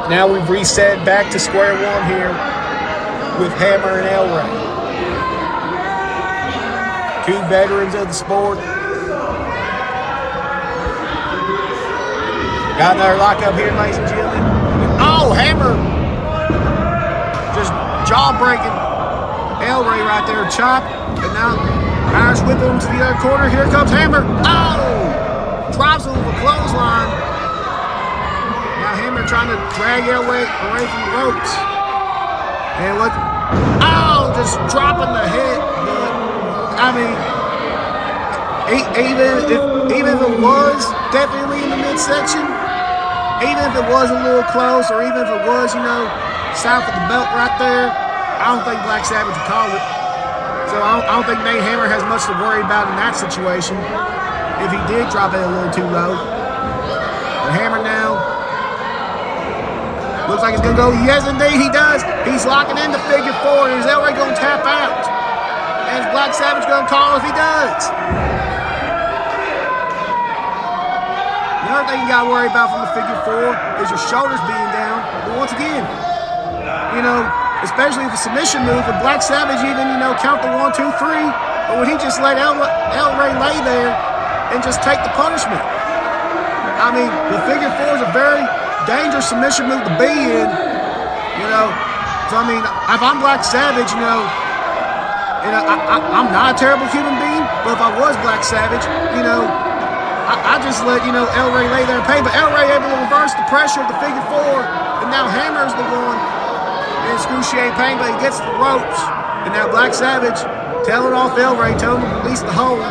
Now we've reset back to square one here with Hammer and El Rey. Two veterans of the sport. Got another lockup here, ladies and gentlemen. Oh, Hammer just jaw-breaking El Rey right there, chop. And now Irish whip him to the other corner. Here comes Hammer. Oh! Drops him with a clothesline. Now Hammer trying to drag El Rey away from the ropes. And what? Oh! Just dropping the head. But, I mean, even if it was definitely in the midsection, even if it was a little close, or even if it was, south of the belt right there, I don't think Black Savage would call it. So I don't think Nate Hammer has much to worry about in that situation if he did drop it a little too low. But Hammer now looks like he's going to go. Yes, indeed, he does. He's locking in the figure four. Is El Rey going to tap out? And is Black Savage going to call if he does? Another thing you got to worry about from the figure four is your shoulders being down. But once again, especially if a submission move, if Black Savage even, count the 1, 2, 3, or would he just let El Rey lay there and just take the punishment? I mean, the figure four is a very dangerous submission move to be in, you know. So, I mean, if I'm Black Savage, you know, and I'm not a terrible human being, but if I was Black Savage, you know, I just let, you know, El Rey lay there in pain. But El Rey able to reverse the pressure of the figure four, and now Hammer's the one in excruciating pain, but he gets the ropes. And now Black Savage telling off El Rey, telling him to release the hold.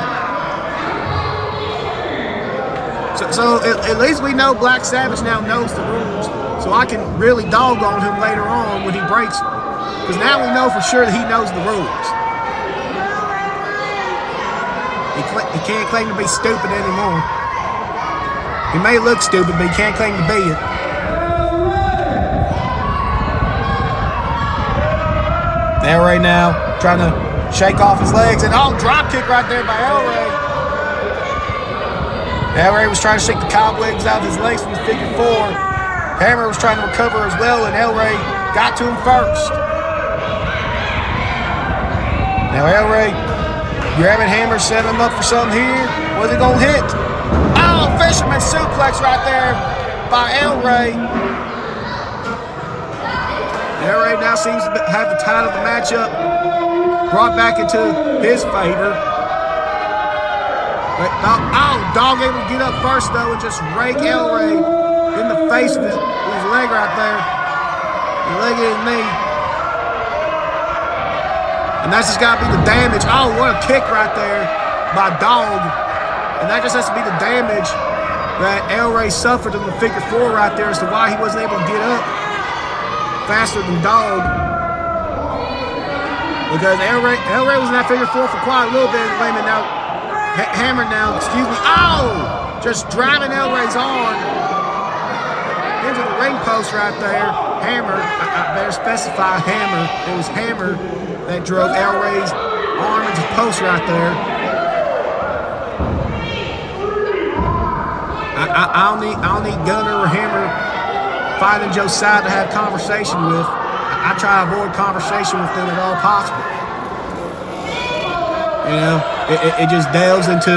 So at least we know Black Savage now knows the rules, so I can really dog on him later on when he breaks them. Because now we know for sure that he knows the rules. He can't claim to be stupid anymore. He may look stupid, but he can't claim to be it. El Rey now trying to shake off his legs, and drop kick right there by El Rey. El Rey was trying to shake the cobwebs out of his legs from the figure four. Hammer was trying to recover as well, and El Rey got to him first. Now El Rey grabbing Hammer, setting him up for something here. What's he gonna hit? Oh, fisherman suplex right there by El Rey. El Rey now seems to have the tide of the matchup brought back into his favor. Dog able to get up first, though, and just rake El Rey in the face with his leg right there. The leg of his knee. And that's just got to be the damage. Oh, what a kick right there by Dog. And that just has to be the damage that El Rey suffered in the figure four right there as to why he wasn't able to get up faster than Dog. Because El Rey was in that figure four for quite a little bit. Wait a minute now. Hammer now, excuse me. Oh! Just driving El Rey's arm into the ring post right there. Hammer, I better specify Hammer. It was Hammer that drove El Rey's arm into the post right there. I don't need Gunner or Hammer fighting Josiah to have conversation with. I try to avoid conversation with them at all possible. You know, it just delves into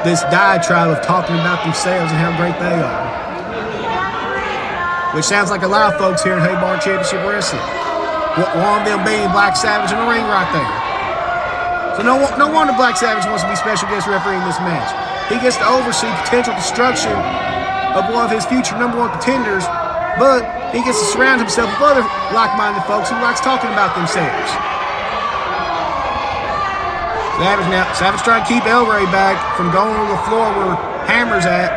this diatribe of talking about themselves and how great they are. Which sounds like a lot of folks here in Haybarn Championship Wrestling. One of them being Black Savage in the ring right there. So no wonder Black Savage wants to be special guest referee in this match. He gets to oversee potential destruction of one of his future #1 contenders, but he gets to surround himself with other like-minded folks who likes talking about themselves. Savage trying to keep El Rey back from going to the floor where Hammer's at.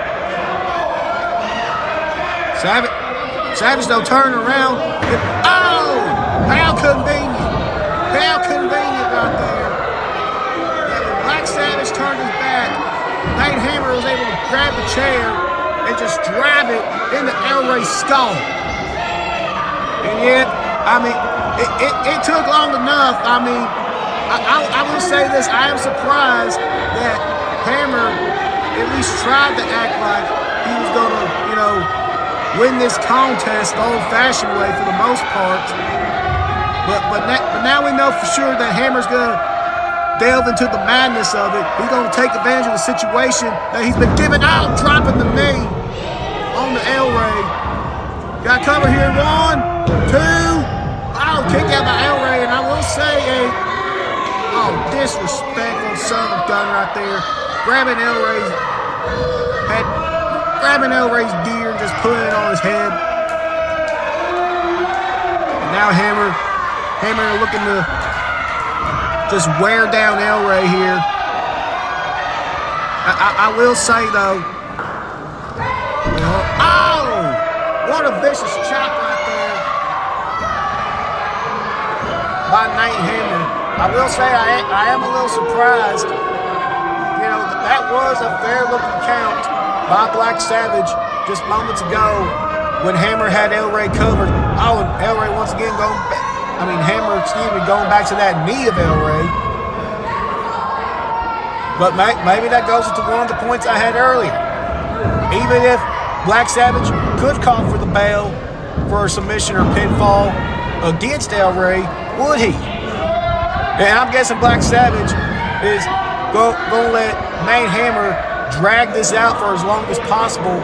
Savage though turning around. Oh! How convenient! How convenient right there. Yeah, when Black Savage turned his back, Nate Hammer was able to grab the chair and just drive it into El Rey's skull. And yet, I mean, it took long enough. I mean, I will say this, I am surprised that Hammer at least tried to act like he was going to, you know, win this contest the old-fashioned way for the most part. But now we know for sure that Hammer's going to delve into the madness of it. He's going to take advantage of the situation that he's been given out, dropping the knee on the El Rey. Got cover here, 1, 2. Oh, kick out by El Rey, and I will say disrespectful son of a gun right there. Grabbing El Rey's gear and just putting it on his head. And now Hammer looking to just wear down El Rey here. I will say though, what a vicious chop right there by Nate Hammer. I will say I am a little surprised. You know, that was a fair-looking count by Black Savage just moments ago when Hammer had El Rey covered. Oh, and El Rey once again going back to that knee of El Rey. But maybe that goes into one of the points I had earlier. Even if Black Savage could call for the bell for a submission or pinfall against El Rey, would he? And I'm guessing Black Savage is going to let Nate Hammer drag this out for as long as possible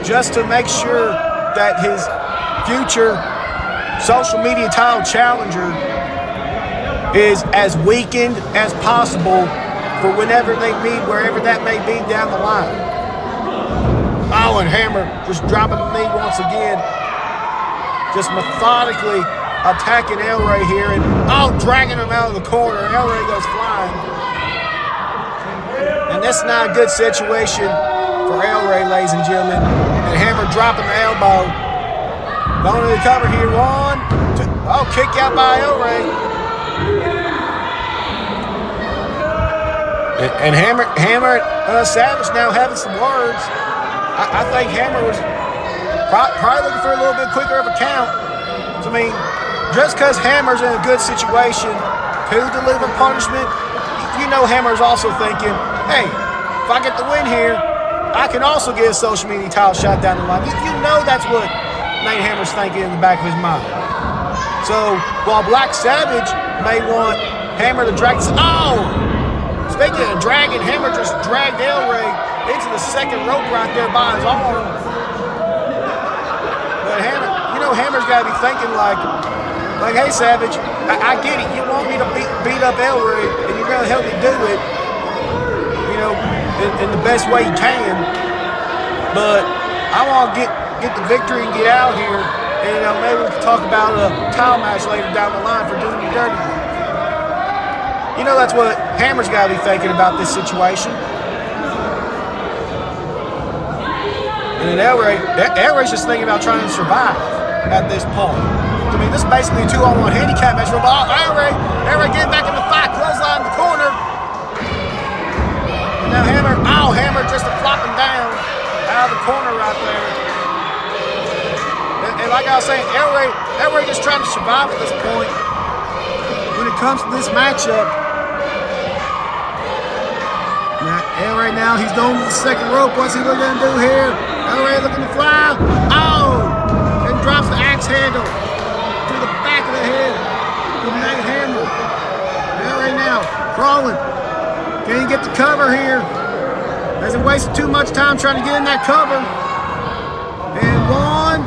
just to make sure that his future social media title challenger is as weakened as possible for whenever they meet, wherever that may be down the line. Oh, and Hammer just dropping the knee once again. Just methodically attacking El Rey here and dragging him out of the corner. El Rey goes flying. And that's not a good situation for El Rey, ladies and gentlemen. And Hammer dropping the elbow. Going to the cover here. 1, 2. Kick out by El Rey. And Hammer Savage now having some words. I think Hammer was probably looking for a little bit quicker of a count. So, I mean, just because Hammer's in a good situation to deliver punishment, you know Hammer's also thinking, hey, if I get the win here, I can also get a social media title shot down the line. You know that's what Nate Hammer's thinking in the back of his mind. So, while Black Savage may want Hammer to drag this, speaking of dragging, Hammer just dragged El Rey into the second rope right there by his arm. But Hammer's got to be thinking like, hey, Savage, I get it. You want me to beat up El Rey, and you're going to help me do it, in the best way you can. But I want to get the victory and get out here. And, maybe we can talk about a title match later down the line for doing me dirty. That's what Hammer's got to be thinking about this situation. And then El Rey's just thinking about trying to survive at this point. I mean, this is basically a 2-on-1 handicap match. El Rey getting back in the fight, clothesline in the corner. And now Hammer just flopping down out of the corner right there. And like I was saying, El Rey just trying to survive at this point. When it comes to this matchup, El Rey now, he's going to the second rope. What's he looking to do here? El Rey looking to fly. And drops the axe handle to the back of the head of Nate Hammer. El Rey now crawling. Can he get the cover here? Hasn't wasted too much time trying to get in that cover. And 1.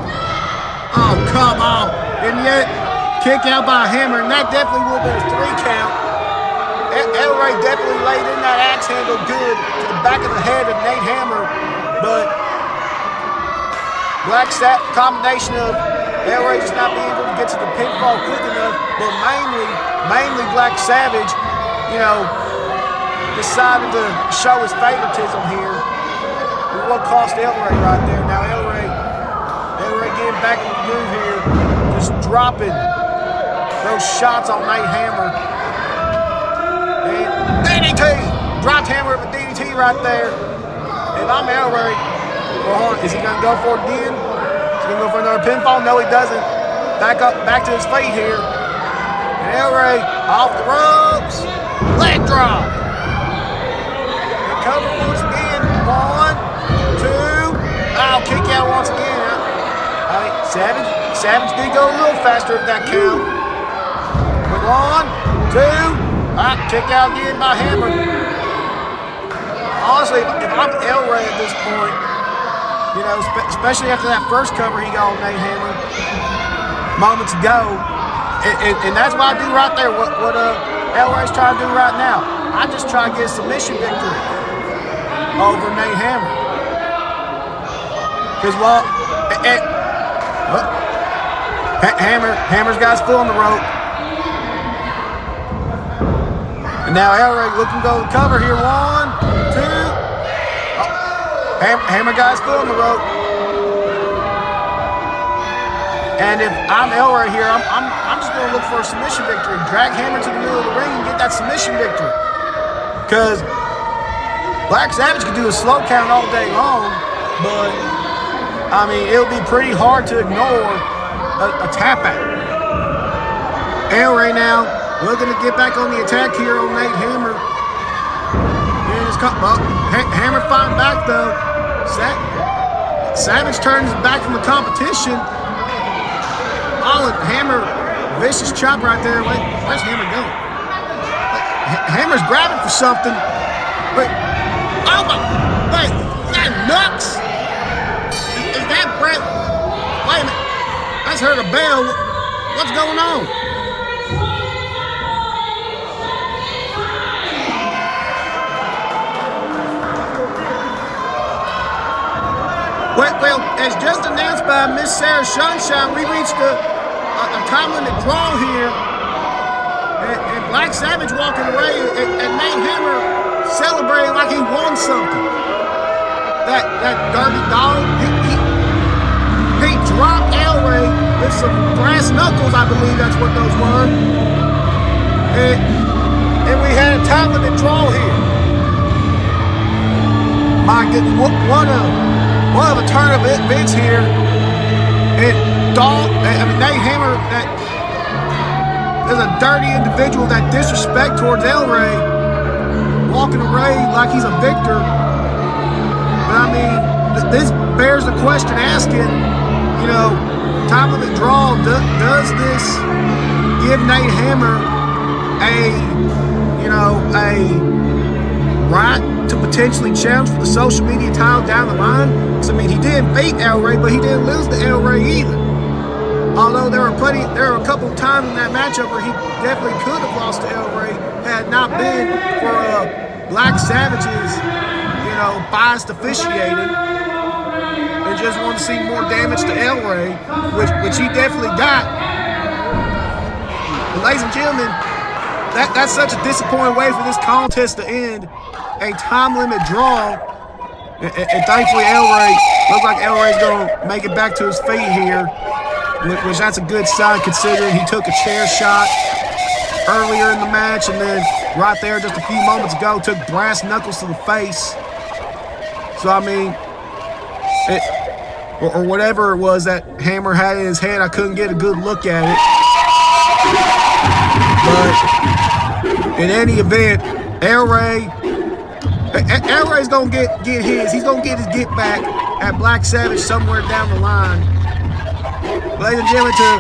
Oh, come on. And yet, kick out by Hammer. And that definitely will be a 3 count. El Rey definitely laid in that axe handle good to the back of the head of Nate Hammer, but combination of El Rey just not being able to get to the pinfall quick enough, but mainly Black Savage, decided to show his favoritism here. And what cost El Rey right there. Now El Rey getting back in the groove here, just dropping those shots on Nate Hammer. DDT! Dropped Hammer with a DDT right there. If I'm El Rey, is he going to go for it again? Is he going to go for another pinfall? No, he doesn't. Back to his feet here. And El Rey off the ropes. Leg drop. And cover once again. 1, 2. Kick out once again. Savage did go a little faster at that count. But 1, 2. Kick out again by Hammer. Honestly, if I'm El Rey at this point, especially after that first cover he got on Nate Hammer moments ago, and that's what I do right there. What El Rey's trying to do right now, I just try to get a submission victory over Nate Hammer. Because Hammer's got his foot on the rope. And now El Rey looking to go cover here. 1, 2. Hammer got his foot on the rope. And if I'm El Rey here, I'm just going to look for a submission victory. Drag Hammer to the middle of the ring and get that submission victory. Because Black Savage could do a slow count all day long, but it'll be pretty hard to ignore a tap out. El Rey now looking to get back on the attack here on Nate Hammer. Hammer fighting back though. Savage turns back from the competition. And Hammer, vicious chop right there. Where's Hammer going? Hammer's grabbing for something. But, oh my, wait, is that Nux? Is that Brett? Wait a minute, I just heard a bell. What's going on? Well, as just announced by Miss Sarah Sunshine, we reached a time limit draw here. And Black Savage walking away and Nate Hammer celebrating like he won something. That dirty dog, he dropped El Rey with some brass knuckles, I believe that's what those were. And we had a time limit draw here. My goodness, what of a turn of events here. Nate Hammer, that is a dirty individual, that disrespect towards El Rey, walking away like he's a victor. But I mean, this bears the question asking, you know, time limit draw, does this give Nate Hammer a right to potentially challenge for the social media title down the line? Because I mean, he didn't beat El Rey, but he didn't lose to El Rey either. Although there were a couple of times in that matchup where he definitely could have lost to El Rey had it not been for Black Savage's, biased officiating, and just wanted to see more damage to El Rey, which he definitely got. But ladies and gentlemen, that's such a disappointing way for this contest to end. A time limit draw, and thankfully El Rey looks like El Rey's going to make it back to his feet here, which that's a good sign considering he took a chair shot earlier in the match, and then right there just a few moments ago took brass knuckles to the face. So I mean, or whatever it was that Hammer had in his head, I couldn't get a good look at it. But in any event, El Rey's gonna get his. He's gonna get his get back at Black Savage somewhere down the line. Ladies and gentlemen, to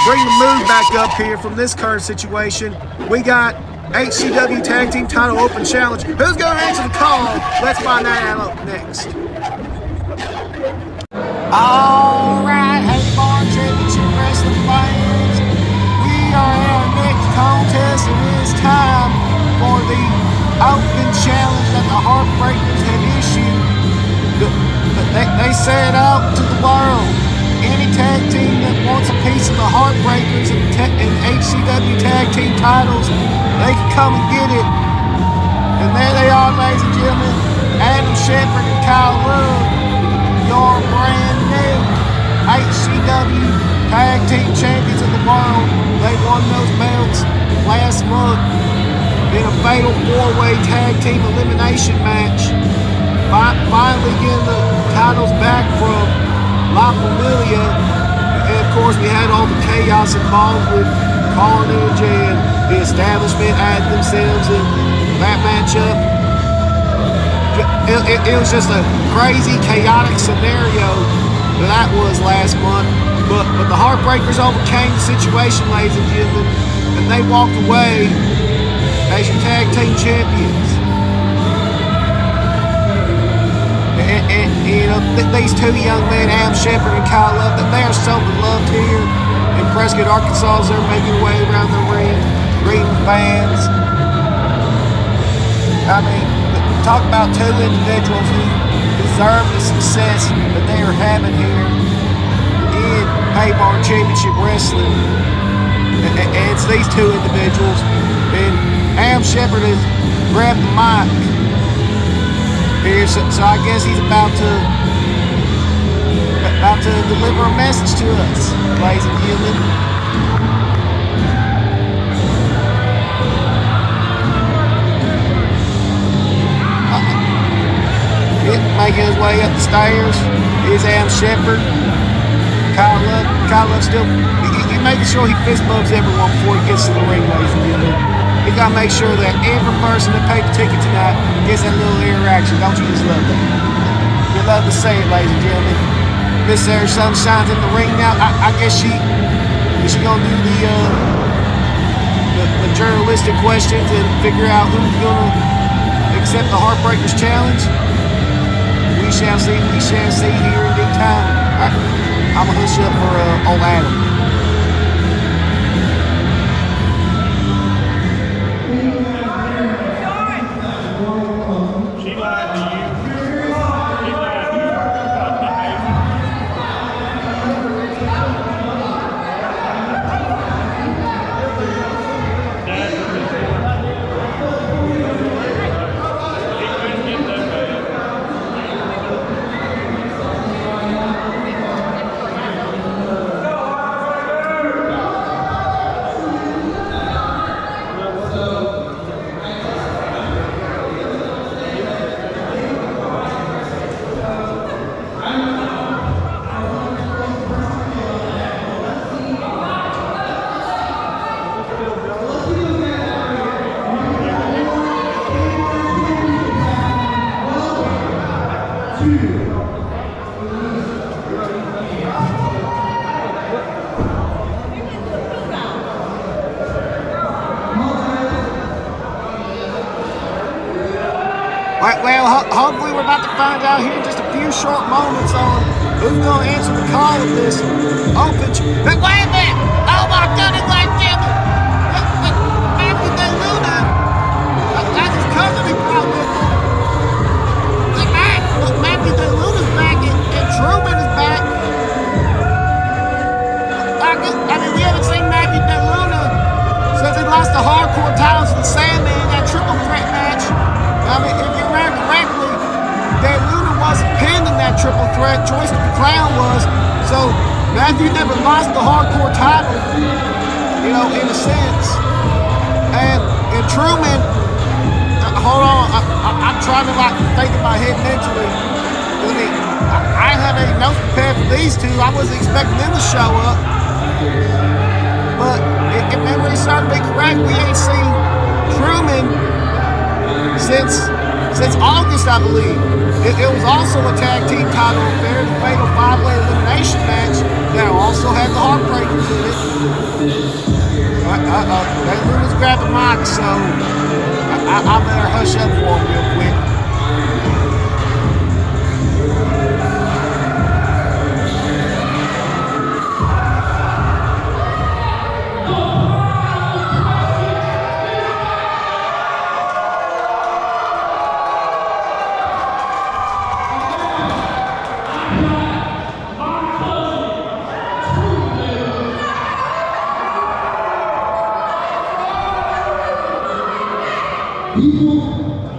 bring the mood back up here from this current situation, we got HCW Tag Team Title Open Challenge. Who's gonna answer the call? Let's find that out up next. All right, Havoc Championship Wrestling fans, we are in our next contest, and it is time for the open challenge that the Heartbreakers have issued. They say it out to the world. Any tag team that wants a piece of the Heartbreakers and HCW tag team titles, they can come and get it. And there they are, ladies and gentlemen, Adam Shepard and Kyle Love, your brand new HCW tag team champions of the world. They won those belts last month in a fatal four-way tag team elimination match. Finally getting the titles back from La Familia. And of course we had all the chaos involved with Carnage and the establishment adding themselves in that matchup. It was just a crazy, chaotic scenario that was last month. But the Heartbreakers overcame the situation, ladies and gentlemen, and they walked away as your tag team champions. And these two young men, Adam Shepard and Kyle Love, that they are so beloved here in Prescott, Arkansas, as they're making their way around the ring, greeting fans. I mean, talk about two individuals who deserve the success that they are having here in Havoc Championship Wrestling. And it's these two individuals. And Adam Shepard has grabbed the mic here, so I guess he's about to deliver a message to us, ladies and gentlemen. Making his way up the stairs is Adam Shepard. Kyle Love still he's making sure he fist bumps everyone before he gets to the ring, ladies and gentlemen. He's got to make sure that every person that paid the ticket tonight gets that little interaction. Don't you just love that? You love to say it, ladies and gentlemen. Miss Sarah Sunshine's in the ring now. I guess is she gonna do the the journalistic questions and figure out who's going to accept the Heartbreakers Challenge. We shall see. We shall see here in due time. I'm going to hush up for old Adam. She lied to you. She lied to you. That's what it is. He couldn't get that bad. Well, hopefully we're about to find out here in just a few short moments on who's going to answer the call of this open. Wait a minute! Oh my goodness, like damn it! Matthew DeLuna, that's his cousin he brought with him. Matthew DeLuna's back and Truman is back. I mean, we haven't seen Matthew DeLuna since he lost the hardcore titles to the Sandman in that triple threat match. I mean, if you remember correctly, DeLuna wasn't pinned in that triple threat. Joyce the Clown was. So Matthew never lost the hardcore title, you know, in a sense. And Truman, hold on, I'm trying to like think in my head mentally. I have any notes prepared for these two. I wasn't expecting them to show up. But if memory serves me correct, we ain't seen Truman since August, I believe. It was also a tag team title affair, the fatal 5-way elimination match that also had the Heartbreakers in it. DeLuna's grabbed the mic, so I better hush up for him real quick. People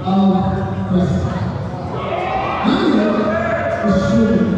of Wrestling. My name is Truman.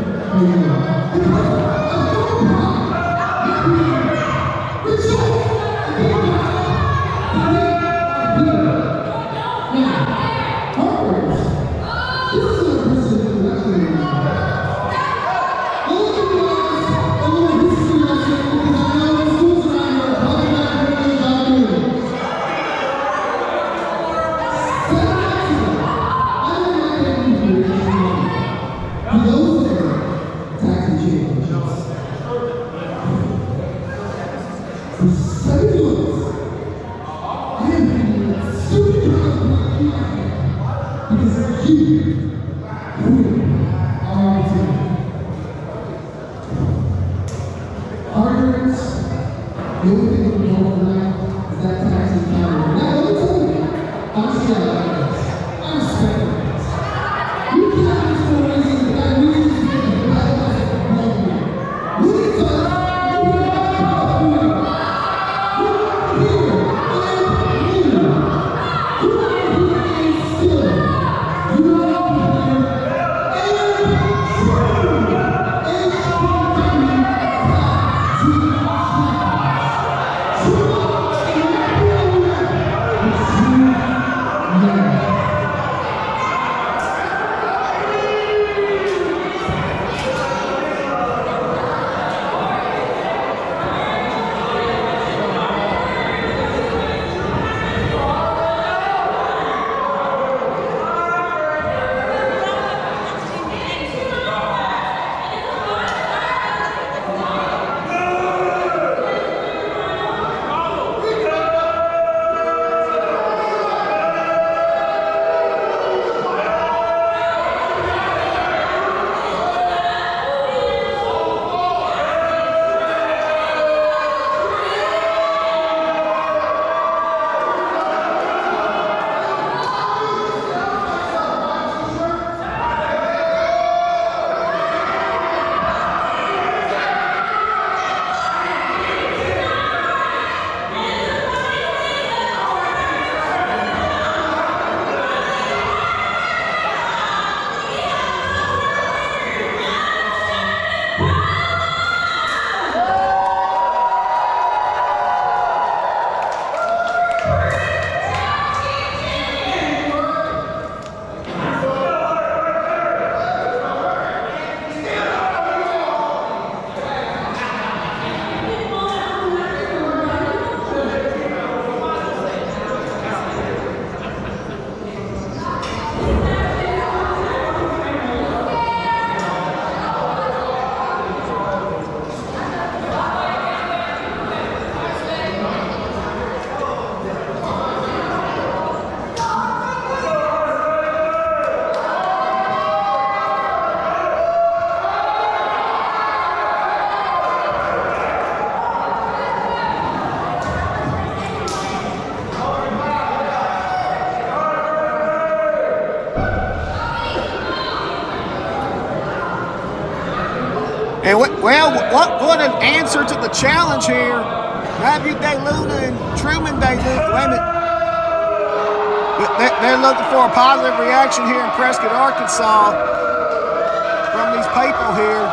And what an answer to the challenge here. Matthew DeLuna and Truman DeLuna. Wait a minute. They're looking for a positive reaction here in Prescott, Arkansas from these people here.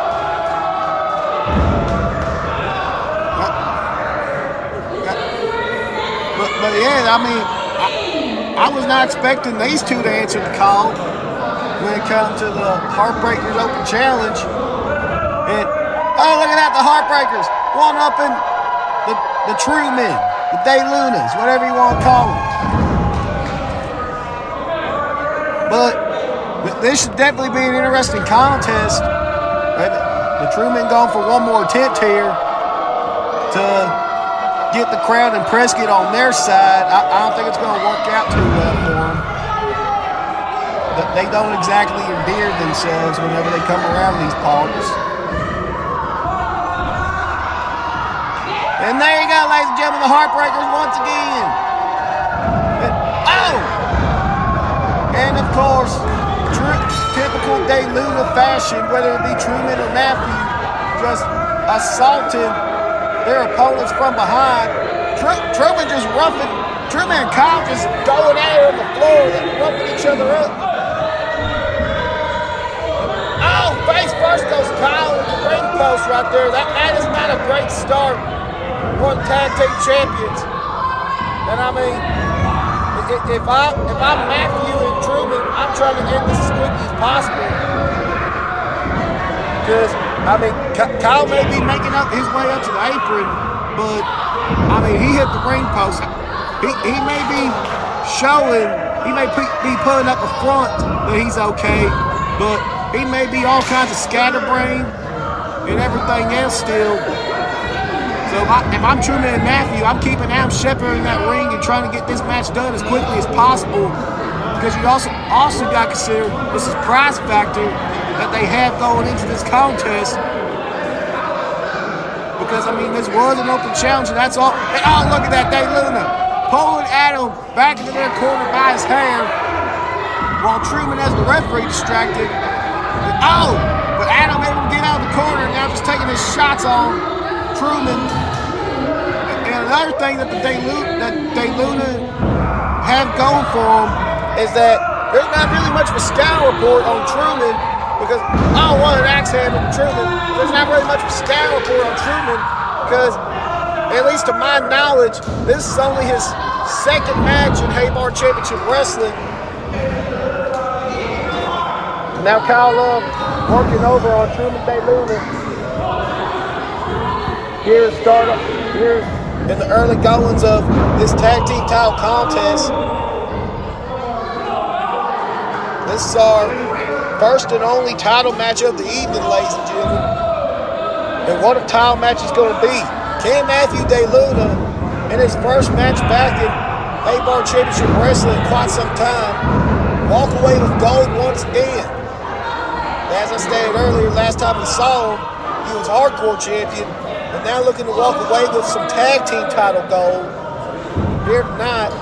But yeah, I mean, I was not expecting these two to answer the call when it comes to the Heartbreakers Open Challenge. And, oh, look at that, the Heartbreakers. One up in the Truman, the DeLunas, whatever you want to call them. But this should definitely be an interesting contest. The Truman going for one more attempt here to get the crowd in Prescott on their side. I don't think it's going to work out too well for them. They don't exactly endear themselves whenever they come around these parts. And there you go, ladies and gentlemen, the Heartbreakers once again. And of course, typical DeLuna fashion, whether it be Truman or Matthew, just assaulting their opponents from behind. Truman just roughing, Truman and Kyle just going at it on the floor and roughing each other up. Oh, face first goes Kyle with the ring post right there. That is not a great start for the tag team champions. And I mean, if I'm Matthew and Truman, I'm trying to end this as quickly as possible. Because, I mean, Kyle may be making up his way up to the apron, but, I mean, he hit the ring post. He may be showing, he may be putting up a front that he's okay, but he may be all kinds of scatterbrained and everything else still. So if I'm Truman and Matthew, I'm keeping Adam Shepard in that ring and trying to get this match done as quickly as possible, because you also got to consider the surprise factor that they have going into this contest. Because, I mean, this was an open challenge, and that's all. And, oh, look at that, DeLuna pulling Adam back into their corner by his hair while Truman has the referee distracted. And, oh, but Adam able to get out of the corner and now just taking his shots on Truman. And another thing that DeLuna have going for him is that there's not really much of a scout report on Truman, because an axe handle from Truman. There's not really much of a scout report on Truman because, at least to my knowledge, this is only his second match in Haybar Championship Wrestling. Now Kyle Love working over on Truman DeLuna. Here's in the early goings of this tag team title contest. This is our first and only title match of the evening, ladies and gentlemen. And what a title match is going to be. Can Matthew DeLuna, in his first match back in Haybar Championship Wrestling in quite some time, walk away with gold once again? As I stated earlier, last time we saw him, he was hardcore champion. And now looking to walk away with some tag team title gold here tonight.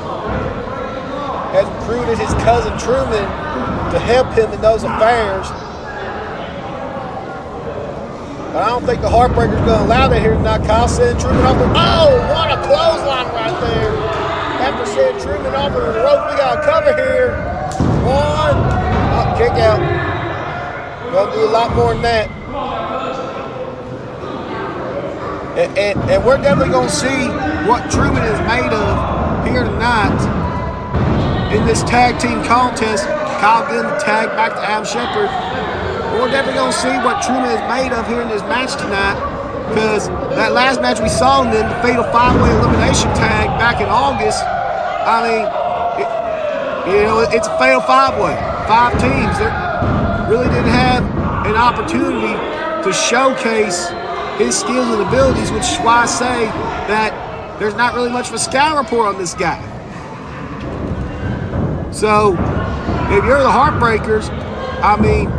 Has recruited his cousin Truman to help him in those affairs. But I don't think the Heartbreaker's going to allow that here tonight. Kyle sending Truman off the... Oh, what a clothesline right there. After sending Truman off of the rope, we got a cover here. One. Oh, kick out. Going to do a lot more than that. And we're definitely going to see what Truman is made of here tonight in this tag team contest. Kyle getting the tag back to Adam Shepard. We're definitely going to see what Truman is made of here in this match tonight, because that last match we saw him in, the Fatal 5-Way Elimination Tag back in August, I mean, it's a Fatal 5-Way. 5 teams. They really didn't have an opportunity to showcase his skills and abilities, which is why I say that there's not really much of a scout report on this guy. So, if you're the Heartbreakers, I mean,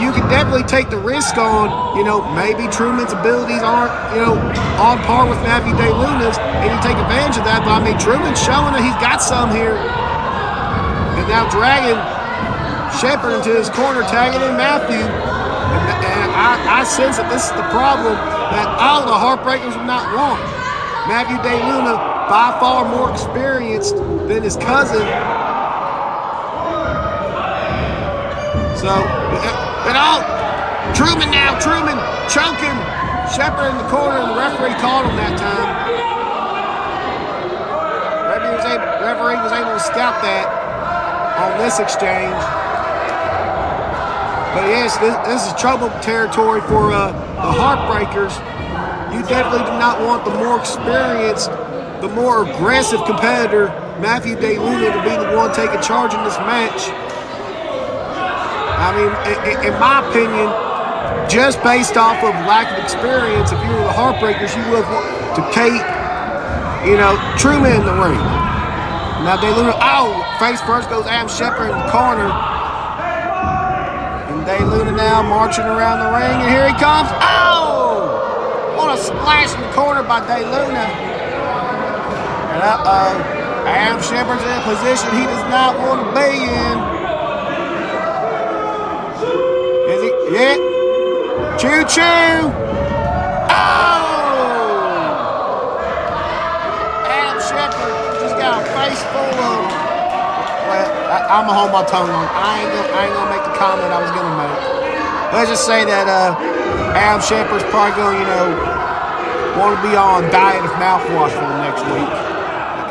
you can definitely take the risk on, maybe Truman's abilities aren't, on par with Matthew DeLuna's, and you take advantage of that. But I mean, Truman's showing that he's got some here. And now dragging Shepard into his corner, tagging in Matthew. And I sense that this is the problem that all the Heartbreakers will not want. Matthew DeLuna, by far more experienced than his cousin. So, Truman choking Shepard in the corner, and the referee called him that time. Referee was able to scout that on this exchange. But yes, this is trouble territory for the Heartbreakers. You definitely do not want the more experienced, the more aggressive competitor, Matthew DeLuna, to be the one taking charge in this match. I mean, in my opinion, just based off of lack of experience, if you were the Heartbreakers, you would want to take, Truman in the ring. Now DeLuna, face first goes Adam Shepard in the corner. And DeLuna now marching around the ring, and here he comes. What a splash in the corner by DeLuna. And Adam Shepard's in a position he does not want to be in. Is he? Yeah. Choo-choo. Adam Shepard just got a face full of, I'm going to hold my tongue on. I ain't gonna make the comment I was going to make. Let's just say that Adam Shepard's probably going to, want to be on diet of mouthwash for the next week.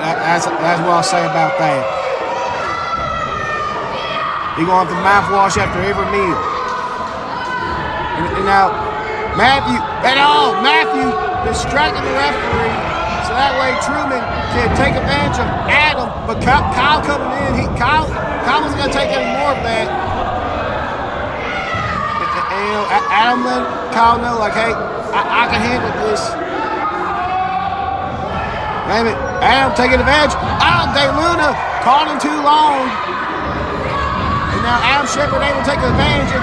That's what I'll say about that. He's going to have to mouthwash after every meal. And now, Matthew distracting the referee, so that way Truman can take advantage of Adam. But Kyle coming in, Kyle wasn't going to take any more of that. And Adam let Kyle know, like, hey, I can handle this. Wait a minute, Adam taking advantage. DeLuna caught him too long. And now Adam Shepard able to take advantage of,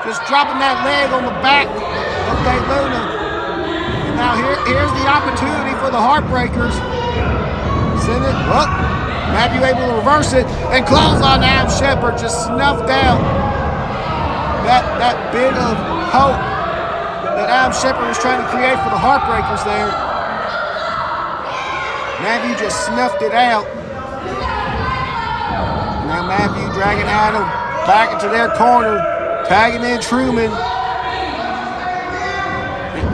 just dropping that leg on the back of DeLuna. And now here's the opportunity for the Heartbreakers. Send it, Matthew able to reverse it and close on Adam Shepard, just snuffed out that bit of hope that Adam Shepard was trying to create for the Heartbreakers there. Matthew just snuffed it out. Now Matthew dragging Adam back into their corner, tagging in Truman.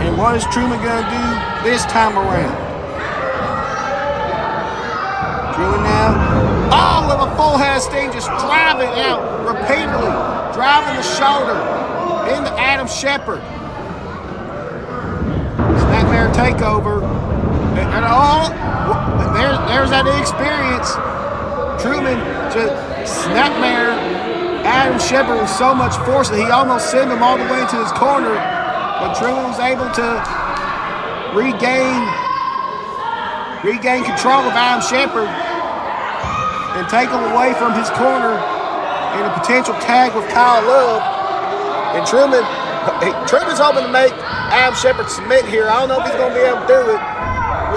And what is Truman going to do this time around? Truman now, with a full head of steam, just driving out repeatedly, driving the shoulder into Adam Shepard. Snapmare takeover. And there's that experience. Truman just snapmare Adam Shepard with so much force that he almost sent him all the way into his corner. But Truman was able to regain control of Adam Shepard and take him away from his corner in a potential tag with Kyle Love. And Truman's hoping to make Adam Shepard submit here. I don't know if he's going to be able to do it.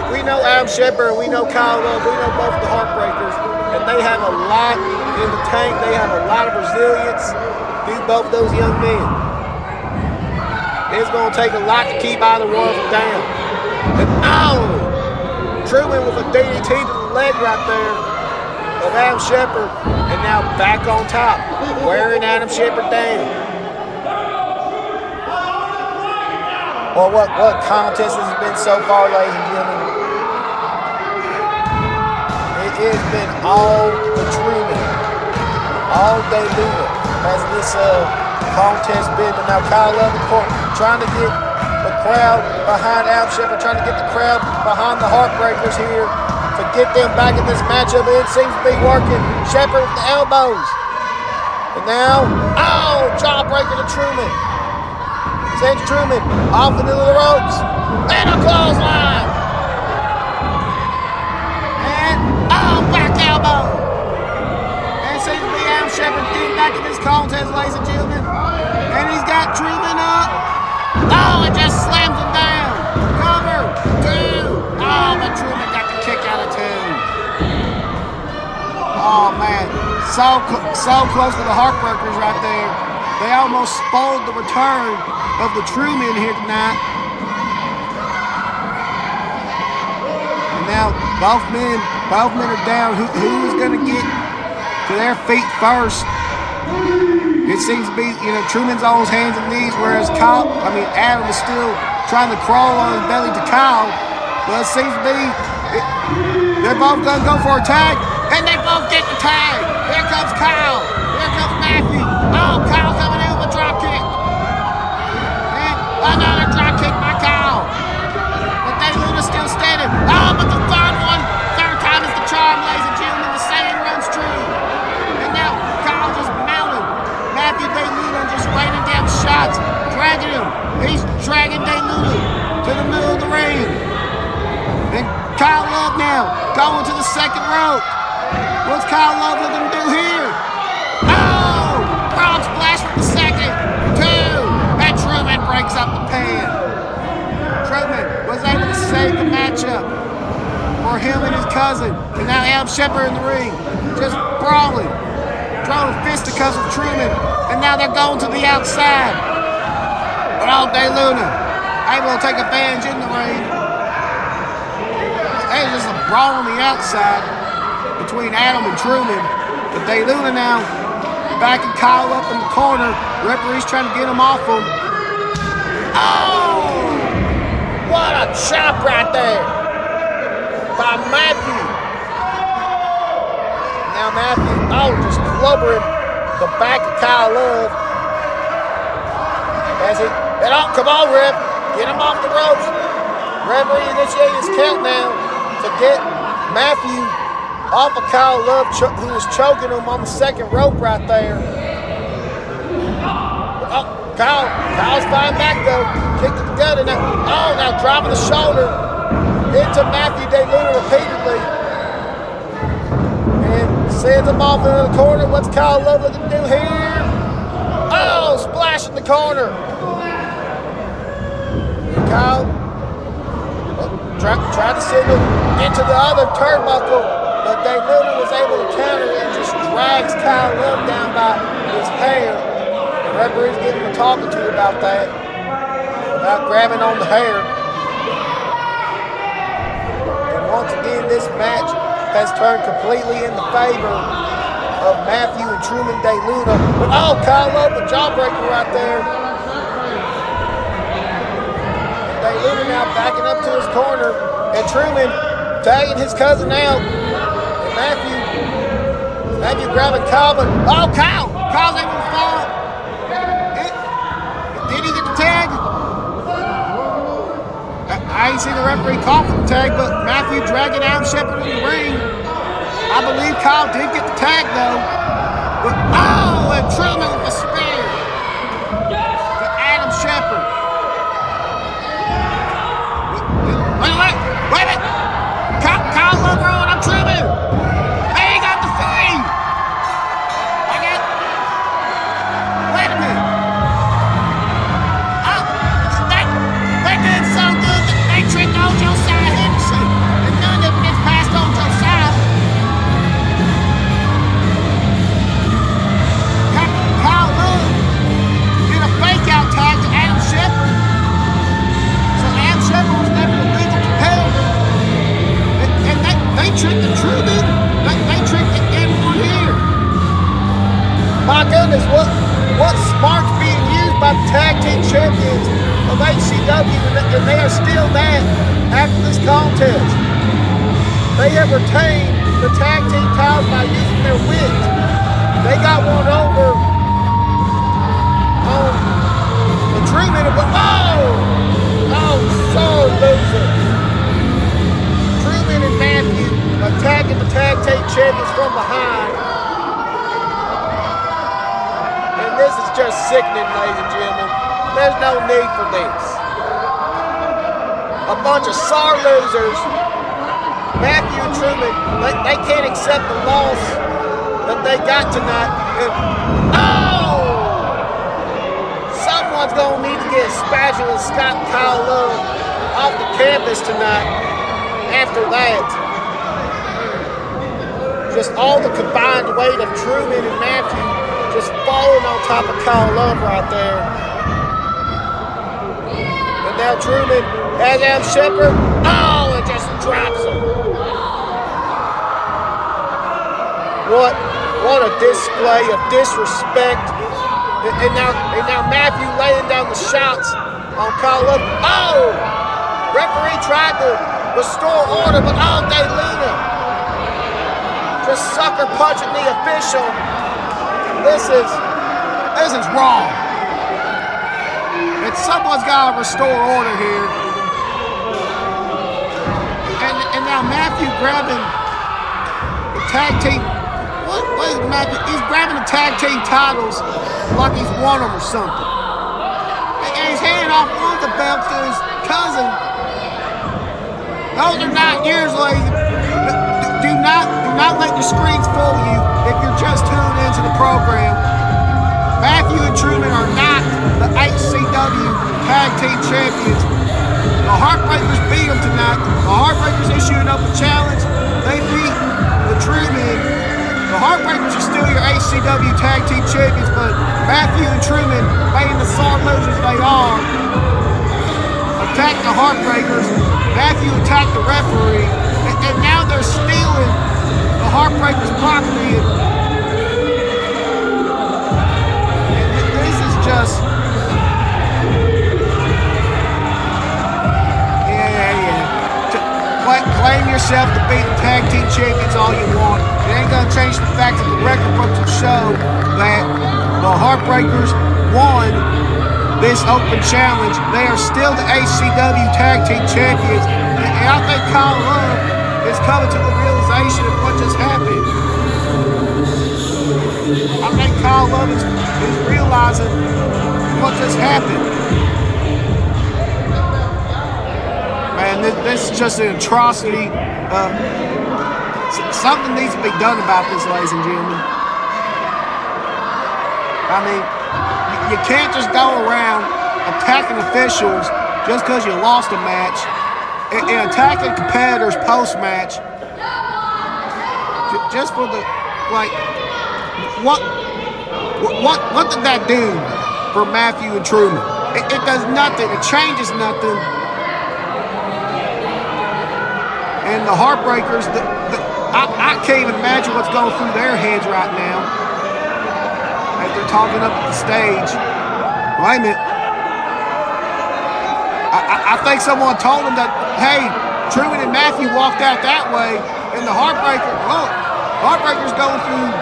We know Adam Shepard, we know Kyle Love, we know both the Heartbreakers, and they have a lot in the tank. They have a lot of resilience through both those young men. It's going to take a lot to keep either one of them down. And Truman with a DDT to the leg right there of Adam Shepard, and now back on top, wearing Adam Shepard down. Well, what contest has it been so far, ladies and gentlemen? It has been all the Truman, all day Luna has this contest been. But now Kyle Love, trying to get the crowd behind Adam Shepard, trying to get the crowd behind the Heartbreakers here to get them back in this matchup. It seems to be working. Shepard with the elbows. And now, jawbreaker to Truman. Sends Truman off into the ropes. And a clothesline. And, back elbow. And it seems to be Adam Shepard getting back in this contest, ladies and gentlemen. And he's got Truman up. It just slams him down. Cover. 2. But Truman got the kick out of 2. Oh, man. So close to the Heartbreakers right there. They almost spoiled the return of the true men here tonight. And now both men are down. Who's going to get to their feet first? It seems to be, Truman's on his hands and knees, whereas Adam is still trying to crawl on his belly to Kyle. But it seems to be, they're both going to go for a tag, and they both get the tag. Here comes Kyle. Here comes Matthew. Oh, Kyle coming in with a drop kick. And another drop kick by Kyle. But Luna's still standing. Oh, but the third time is the charm, ladies and gentlemen. The saying runs true. And now Kyle just mounted Matthew Luna, just raining down shots, dragging him. He's dragging Luna to the middle of the ring. And Kyle Love now going to the second rope. What's Kyle Love looking to do here? Oh! Frog splash from the second. 2. And Truman breaks up the pin. Truman was able to save the matchup for him and his cousin. And now Adam Shepard in the ring, just brawling, throwing fisticuffs with Truman. And now they're going to the outside. But Luna able to take advantage in the ring. There's just a brawl on the outside between Adam and Truman. But Luna now backing Kyle up in the corner. Referee's trying to get him off him. Oh! What a chop right there by Matthew. Now Matthew, just clobbering the back of Kyle Love. Come on, Ref. Get him off the ropes. Referee initiating his countdown to get Matthew off of Kyle Love, who was choking him on the second rope right there. Oh, Kyle's fine back though. Kick to the gut and now driving the shoulder into Matthew Luna repeatedly. And sends him off into the corner. What's Kyle Love looking to do here? Oh, splash in the corner. And Kyle tried to send him into the other turnbuckle, but Luna was able to counter and just drags Kyle Love down by his hair. The referee's giving him a talking to about that, about grabbing on the hair. And once again, this match has turned completely in the favor of Matthew and Truman Luna. But Kyle Love, the jawbreaker right there. And Luna now backing up to his corner, and Truman tagging his cousin out. And Matthew grabbing Kyle, but Kyle's able to fall. Did he get the tag? I ain't seen the referee call for the tag, but Matthew dragging Adam Shepard in the ring. I believe Kyle did get the tag though. But and Truman with a spear to Adam Shepard. Wait a minute. Kyle Love rolling on Truman. Hey, he got the feed. Wait a minute. They did so good that they tricked on Josiah Henderson. And none of it gets passed on Josiah. Kyle Love did a fake out tag to Adam Shepard. So Adam Shepard was never a legal competitor. And they tricked the Truman. They tricked everyone here. My goodness, what smarts being used by the tag team champions of HCW, and they are still that after this contest. They have retained the tag team titles by using their wit. They got one over on the Truman, but sore losers. Truman and Matthew attacking the tag team champions from behind. And this is just sickening, ladies and gentlemen. There's no need for this. A bunch of sore losers. Matthew and Truman, they can't accept the loss that they got tonight. Someone's going to need to get a spatula and Scott and Kyle Love off the canvas tonight after that. Just all the combined weight of Truman and Matthew just falling on on top of Kyle Love right there. And now Truman has Al Shepard. Oh, and just drops him. What a display of disrespect. And now Matthew laying down the shots on Kyle Love. Oh! Referee tried to restore order, but Delina just sucker punching the official. This is wrong. And someone's got to restore order here. And now Matthew grabbing the tag team. What is Matthew? He's grabbing the tag team titles like he's won them or something. And he's handing off one of the belts to his cousin. Those are not yours, ladies. Do not let the screens fool you if you're just tuning into the program. Matthew and Truman are not the HCW Tag Team Champions. The Heartbreakers beat them tonight. The Heartbreakers issued an open challenge. They beat the Truman. The Heartbreakers are still your HCW Tag Team Champions, but Matthew and Truman, being the sore losers they are, attacked the Heartbreakers. Matthew attacked the referee, and now they're stealing the Heartbreakers' property. And this is just, claim yourself to be the tag team champions all you want. It ain't gonna change the fact that the record books will show that the Heartbreakers won this open challenge. They are still the HCW Tag Team Champions. And I think Kyle Love is coming to the realization of what just happened. I think Kyle Love is realizing what just happened. Man, this is just an atrocity. Something needs to be done about this, ladies and gentlemen. I mean, you can't just go around attacking officials just because you lost a match and attacking competitors post-match just for the, like, what did that do for Matthew and Truman? It does nothing. It changes nothing. And the Heartbreakers, I can't even imagine what's going through their heads right now as they're talking up at the stage. Wait a minute. I think someone told them that, hey, Truman and Matthew walked out that way, and the Heartbreakers going through.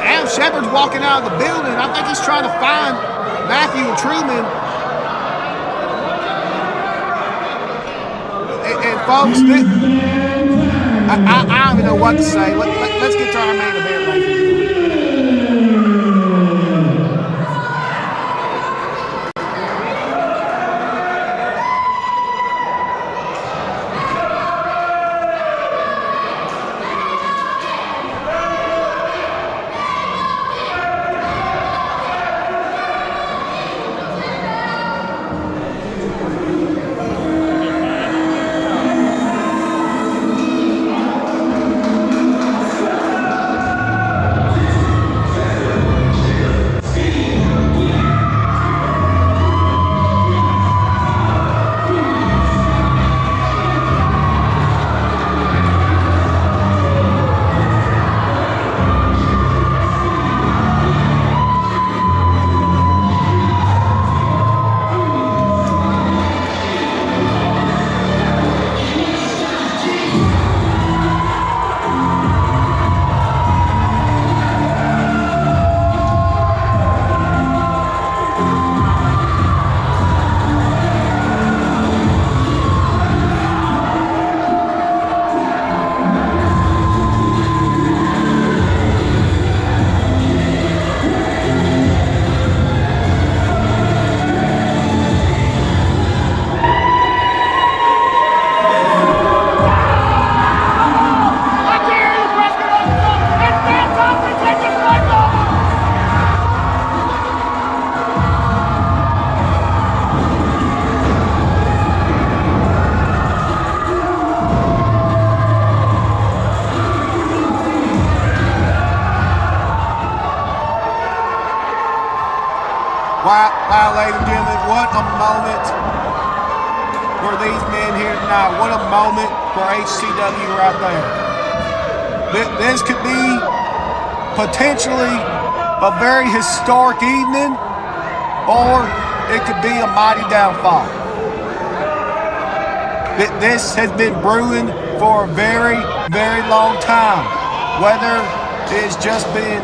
Adam Shepard's walking out of the building. I think he's trying to find Matthew and Truman. And folks, I don't even know what to say. Let's get to our main event, ladies and gentlemen. Wow, ladies and gentlemen, what a moment for these men here tonight. What a moment for HCW right there. This could be potentially a very historic evening, or it could be a mighty downfall. This has been brewing for a very, very long time. Whether it's just been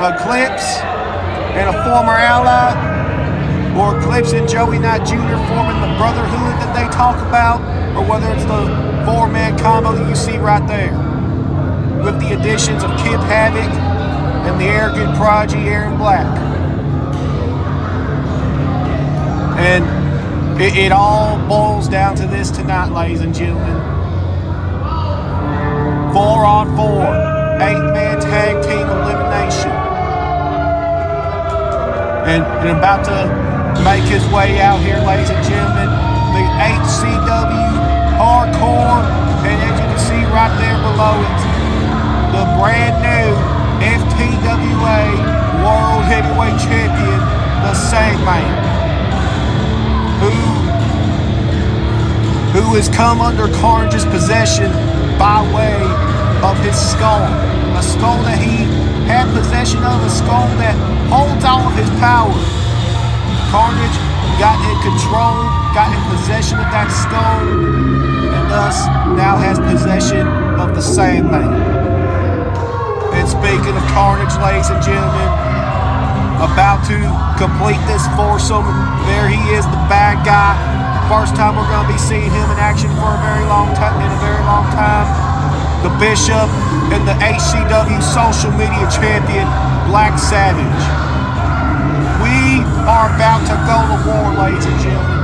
Eclipse and a former ally, or Eclipse and Joey Knight Jr. forming the brotherhood that they talk about, or whether it's the four-man combo that you see right there, with the additions of Kip Havoc and the arrogant prodigy Aaron Black. And it all boils down to this tonight, ladies and gentlemen. 4-on-4, 8-man tag team elimination. And about to make his way out here, ladies and gentlemen, the HCW Hardcore, and as you can see right there below it, the brand new FTWA World Heavyweight Champion, the Sandman, who has come under Carnage's possession by way of his skull. A skull that he had possession of, a skull that holds all of his power. Carnage got in control, got in possession of that skull, and thus now has possession of the Sandman. And speaking of Carnage, ladies and gentlemen, about to complete this foursome, there he is, the bad guy. First time we're going to be seeing him in action for a very long time. The Bishop and the HCW social media champion, Black Savage. We are about to go to war, ladies and gentlemen.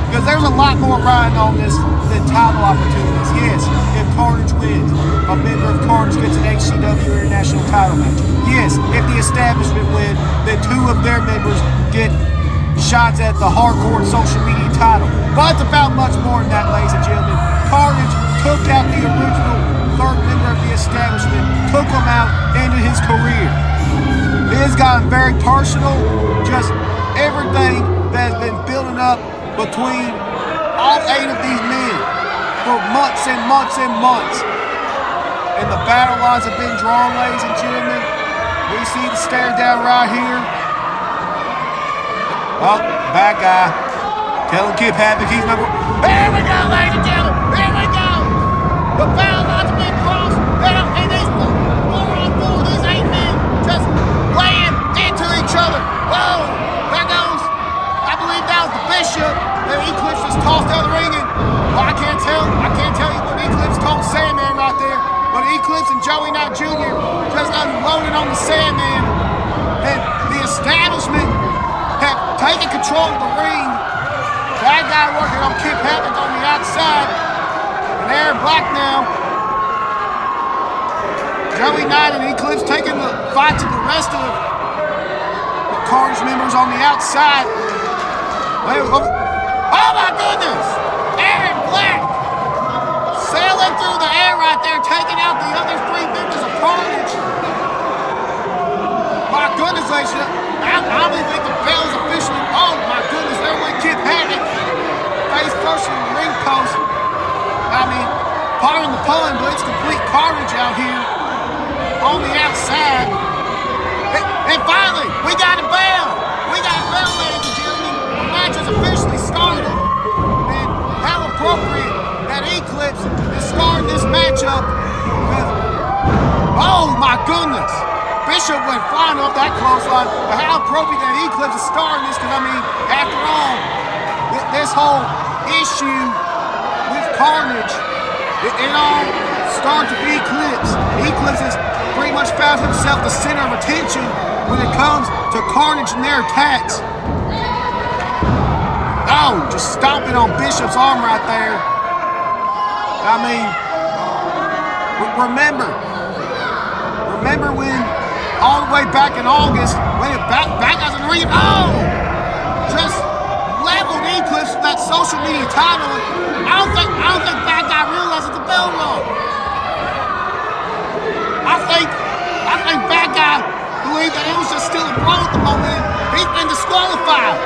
Because there's a lot more riding on this than title opportunities. Yes, if Carnage wins, a member of Carnage gets an HCW International title match. Yes, if the establishment win, then two of their members get shots at the hardcore social media title. But it's about much more than that, ladies and gentlemen. Carnage took out the original third member of the establishment, took him out, ended his career. It has gotten very personal, just everything that has been building up between all 8 of these men for months and months and months. And the battle lines have been drawn, ladies and gentlemen. We see the stare down right here. Oh, bad guy. Telling Kip Havoc he's number. Here we go, ladies and gentlemen. Here we go. The battle lines have been crossed. And these 4-on-4, these 8 men just laying into each other. Whoa, there goes. I believe that was the Bishop that Eclipse just tossed out of the ring. And, well, I can't tell you what Eclipse told Sandman right there. But Eclipse and Joey Knight Jr. just unloaded on the Sandman. And the establishment have taken control of the ring. Bad guy working on Kip Havoc on the outside. And Aaron Black now. Joey Knight and Eclipse taking the fight to the rest of the Carnage members on the outside. Oh my goodness! Aaron Black sailing through the air right there, taking out the other 3 members of Carnage. My goodness, ladies and gentlemen. I don't even think the bell is officially. Oh my goodness, there went Kip Havoc. Face first in the ring post. I mean, pardon the pun, but it's complete carnage out here on the outside. And finally, we got a bell. We got a bell, ladies and gentlemen. The match is officially started. And how appropriate that Eclipse is starting this matchup. Oh my goodness. Bishop went flying off that clothesline, but how appropriate that Eclipse is starting this, because I mean, after all, this whole issue with Carnage, it all starts with Eclipse. Eclipse has pretty much found himself the center of attention when it comes to Carnage and their attacks. Oh, just stomping on Bishop's arm right there. I mean, remember when all the way back in August, when it back out in the ring, oh! Just leveled Eclipse with that social media title. I don't think that guy realizes the bell rung. I think bad guy believed that it was just still a brawl at the moment. He's been disqualified. disqualified.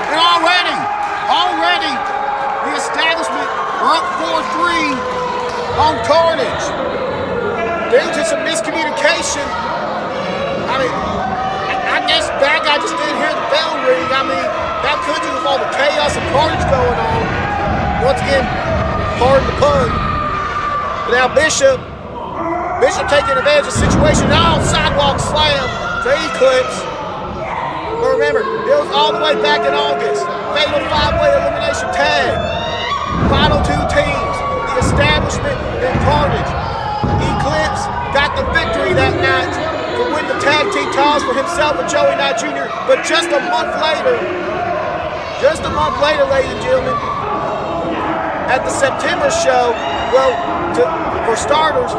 And already, the establishment are up 4-3 on Carnage. Due to some miscommunication. I mean, I guess bad guy just didn't hear the bell ring. I mean, that could do with all the chaos and carnage going on. Once again, pardon the pun. But now Bishop taking advantage of the situation. Oh, sidewalk slam to Eclipse. But remember, it was all the way back in August. Fatal 5-way elimination tag. Final 2 teams, the establishment and Carnage. Eclipse got the victory that night to win the tag team titles for himself and Joey Knight Jr. But just a month later, ladies and gentlemen, at the September show, well, for starters,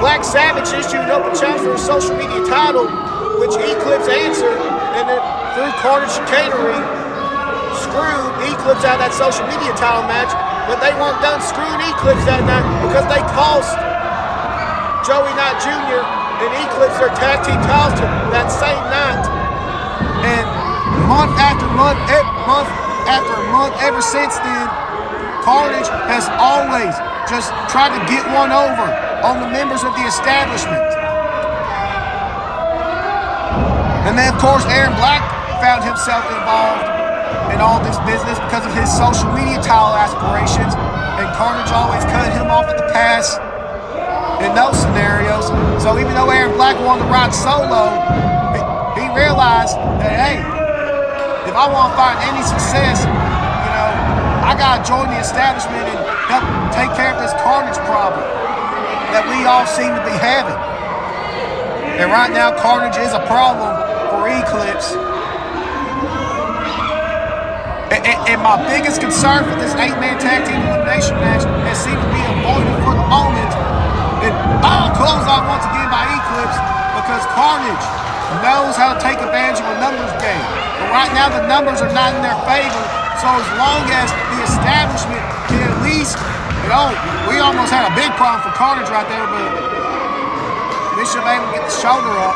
Black Savage issued an open challenge for his social media title, which Eclipse answered, and then through Carnage chicanery, screwed Eclipse out of that social media title match. But they weren't done screwing Eclipse that night because they cost Joey Knight Jr. and Eclipse their tag team titles that same night. And month after month, ever since then, Carnage has always just tried to get one over on the members of the establishment. And then, of course, Aaron Black found himself involved in all this business because of his social media title aspirations, and Carnage always cut him off at the pass in those scenarios. So even though Aaron Black wanted to ride solo, he realized that, hey, if I want to find any success, I gotta join the establishment and help take care of this Carnage problem that we all seem to be having. And right now, Carnage is a problem for Eclipse. And my biggest concern for this 8-man tag team elimination match has seemed to be avoided for the moment. And clothesline once again by Eclipse, because Carnage knows how to take advantage of a numbers game. But right now the numbers are not in their favor. So as long as the establishment can at least, we almost had a big problem for Carnage right there, but Bishop able to get the shoulder up.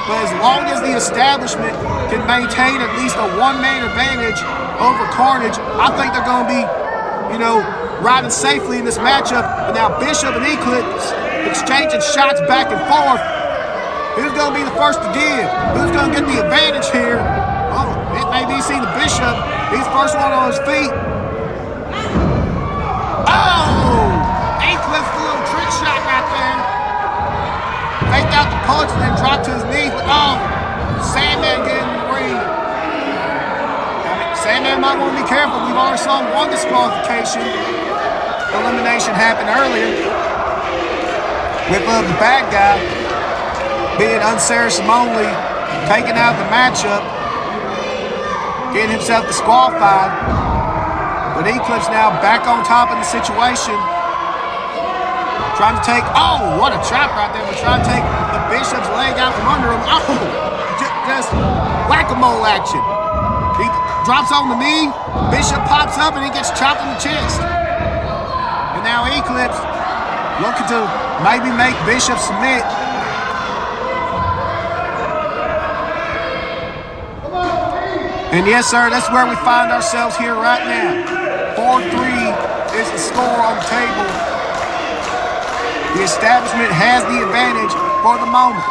But as long as the establishment can maintain at least a 1-man advantage over Carnage, I think they're going to be, riding safely in this matchup. But now Bishop and Eclipse exchanging shots back and forth. Who's going to be the first to give? Who's going to get the advantage here? Oh, it may be seen the Bishop. He's the first one on his feet. Oh! Eclipse, a little trick shot right there. Faked out the punch and then dropped to his knees. But Sandman getting in the ring. Sandman might want to be careful. We've already saw one disqualification elimination happen earlier with the bad guy being unceremoniously taken out of the matchup, getting himself disqualified. But Eclipse now back on top of the situation, trying to take, what a chop right there, but trying to take the Bishop's leg out from under him. Just whack-a-mole action. He drops on the knee, Bishop pops up, and he gets chopped in the chest. And now Eclipse looking to maybe make Bishop submit. And yes, sir, that's where we find ourselves here right now. 4-3 is the score on the table. The establishment has the advantage for the moment.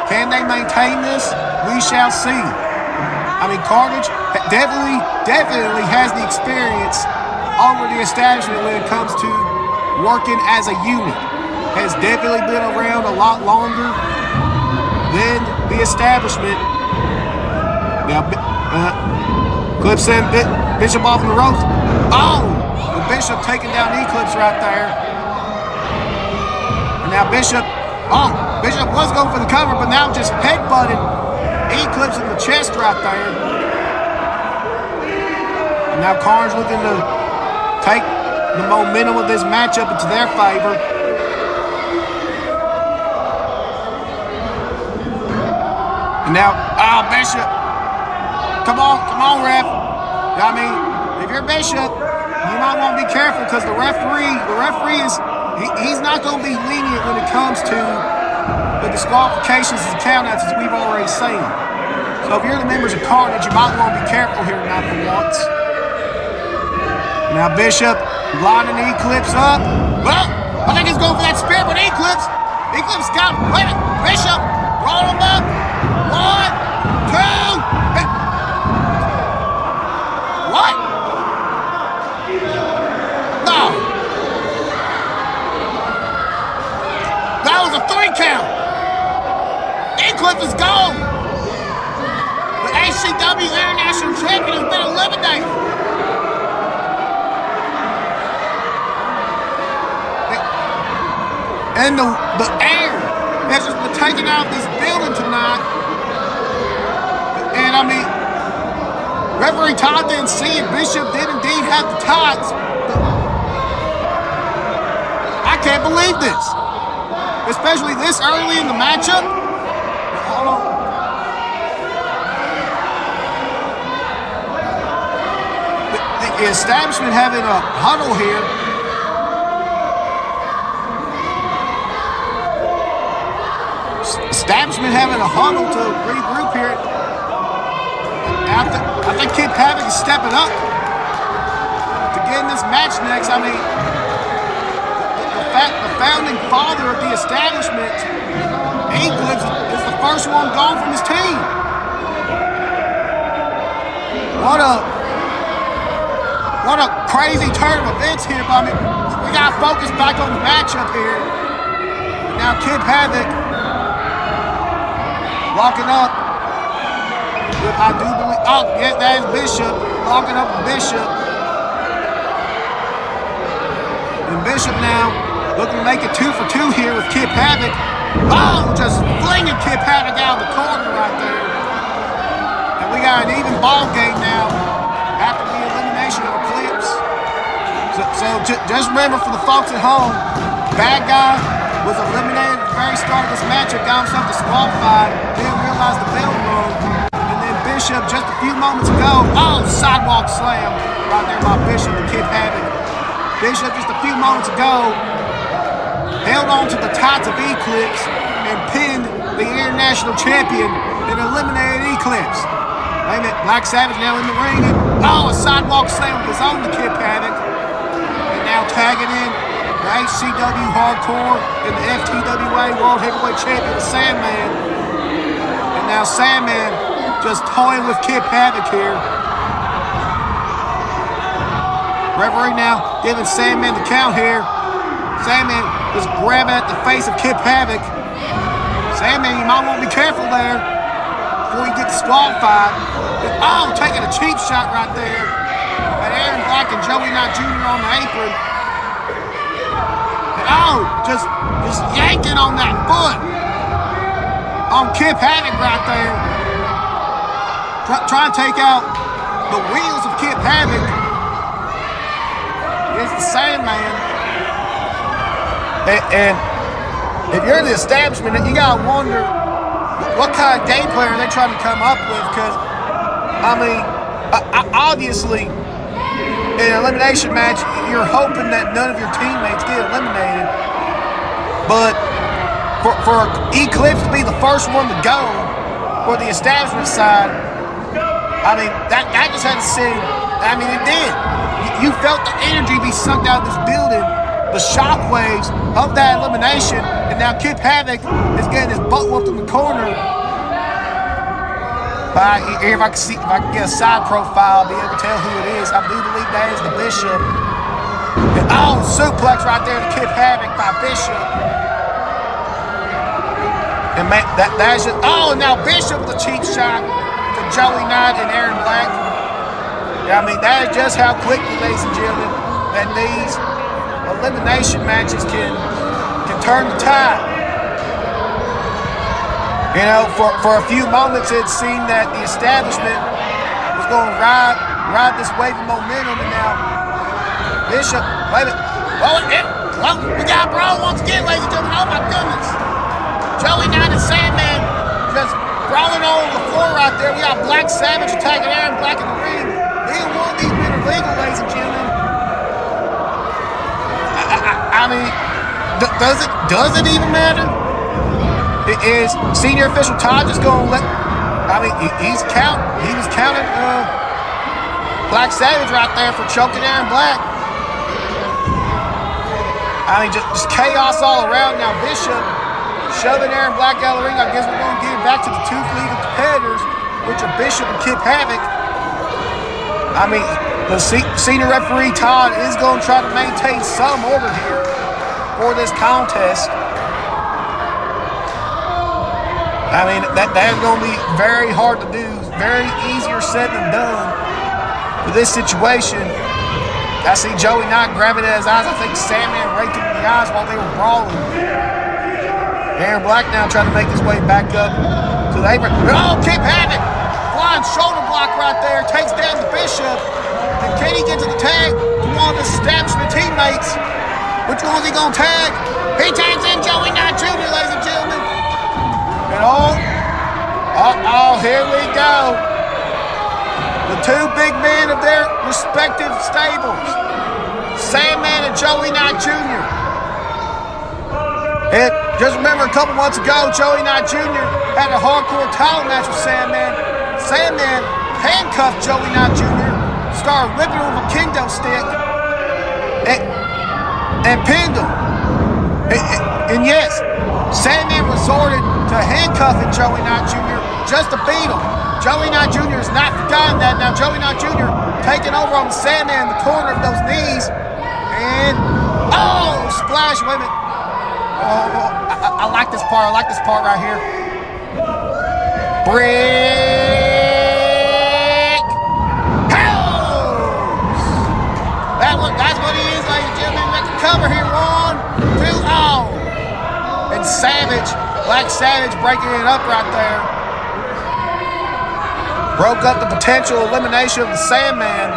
Can they maintain this? We shall see. I mean, Carnage definitely has the experience over the establishment when it comes to working as a unit. Has definitely been around a lot longer than the establishment. Now, Eclipse and Bishop off in the ropes. The Bishop taking down Eclipse right there. And now Bishop was going for the cover, but now just headbutted Eclipse in the chest right there. And now Carnage looking to take the momentum of this matchup into their favor. And now, Bishop. Come on, ref. I mean, if you're Bishop, you might want to be careful because the referee is, he's not going to be lenient when it comes to the disqualifications and countouts as we've already seen. So if you're the members of Carnage, you might want to be careful here tonight for once. Now Bishop lining Eclipse up. Well, I think he's going for that spear, but Eclipse got him. Wait a minute. Bishop, roll him up. 1, 2. What? No. That was a 3 count. Eclipse is gone. The HCW International Champion has been eliminated. And the air has just been taken out of this building tonight. And I mean, Referee Todd didn't see it. Bishop did indeed have the tights. I can't believe this. Especially this early in the matchup. Hold on. The establishment having a huddle here. Establishment having a huddle to regroup here. I think Kid Havoc is stepping up to get in this match next. I mean, the founding father of the establishment, Eclipse, is the first one gone from his team. What a crazy turn of events here. But I mean, we got to focus back on the matchup here. Now Kid Havoc locking up with, I do believe, oh, yeah, that is Bishop, locking up with Bishop. And Bishop now looking to make it 2 for 2 here with Kid Havoc. Oh, just flinging Kid Havoc out of the corner right there. And we got an even ball game now after the elimination of Eclipse. So just remember for the folks at home, Bad Guy was eliminated at the very start of this matchup, got himself disqualified, didn't realize the bell rung, and then Bishop just a few moments ago, oh, sidewalk slam right there by Bishop and Kid Havoc. Bishop just a few moments ago held on to the tights of Eclipse and pinned the international champion and eliminated Eclipse. Wait a minute, Black Savage now in the ring, and oh, a sidewalk slam of his own to Kid Havoc, and now tagging in the HCW Hardcore and the FTWA World Heavyweight Champion, Sandman. And now Sandman just toying with Kid Havoc here. Referee now giving Sandman the count here. Sandman just grabbing at the face of Kid Havoc. Sandman, you might want to be careful there before you get disqualified. Oh, taking a cheap shot right there at Aaron Black and Joey Knight Jr. on the apron. Oh, just yanking on that foot on Kid Havoc right there. Trying to take out the wheels of Kid Havoc. It's the Sandman. And if you're the establishment, you gotta wonder what kind of game plan are they trying to come up with? Because, I mean, obviously, in an elimination match, you're hoping that none of your teammates get eliminated. But for Eclipse to be the first one to go for the establishment side, I mean, that just had to sit. I mean, it did. You felt the energy be sucked out of this building, the shockwaves of that elimination, and now Kid Havoc is getting his butt whooped in the corner. If I can get a side profile, I'll be able to tell who it is. I do believe that is the Bishop. And, oh, suplex right there to Kid Havoc by Bishop. And man, that's just, oh, and now Bishop with a cheap shot to Joey Knight and Aaron Black. Yeah, I mean, that is just how quickly, ladies and gentlemen, that these elimination matches can turn the tide. You know, for a few moments it seemed that the establishment was going to ride this wave of momentum, and now Bishop, wait a minute. Well, we got a brawl once again, ladies and gentlemen. Oh my goodness. Joey Knight and Sandman just brawling all over the floor right there. We got Black Savage attacking Aaron Black in the ring. Neither one of these men are legal, ladies and gentlemen. I mean, does it even matter? Is senior official Todd just going to let, I mean, he was counting Black Savage right there for choking Aaron Black. I mean, just chaos all around. Now Bishop shoving Aaron Black out of the ring. I guess we're going to get back to the two leading competitors, which are Bishop and Kip Havoc. I mean, the senior referee Todd is going to try to maintain some order here for this contest. I mean, that's going to be very hard to do. Very easier said than done for this situation. I see Joey Knight grabbing at his eyes. I think Sandman raked him in the eyes while they were brawling. Aaron Black now trying to make his way back up to the apron. Oh, Kip Havoc! Flying shoulder block right there. Takes down the Bishop. And can he get to the tag to one of his establishment teammates? Which one is he going to tag? He tags in Joey Knight Jr., ladies and gentlemen. And here we go. The two big men of their respective stables. Sandman and Joey Knight Jr. And just remember a couple months ago, Joey Knight Jr. had a hardcore title match with Sandman. Sandman handcuffed Joey Knight Jr., started whipping him with a kendo stick, and pinned him. And yes, Sandman resorted to handcuffing Joey Knight Jr. just to beat him. Joey Knight Jr. has not forgotten that. Now Joey Knight Jr. taking over on the Sandman in the corner of those knees. And, splash, wait a minute. I like this part. I like this part right here. Brick House! That's what he is, ladies and gentlemen. Make the cover here. 1, 2, And Savage, Black Savage breaking it up right there. Broke up the potential elimination of the Sandman.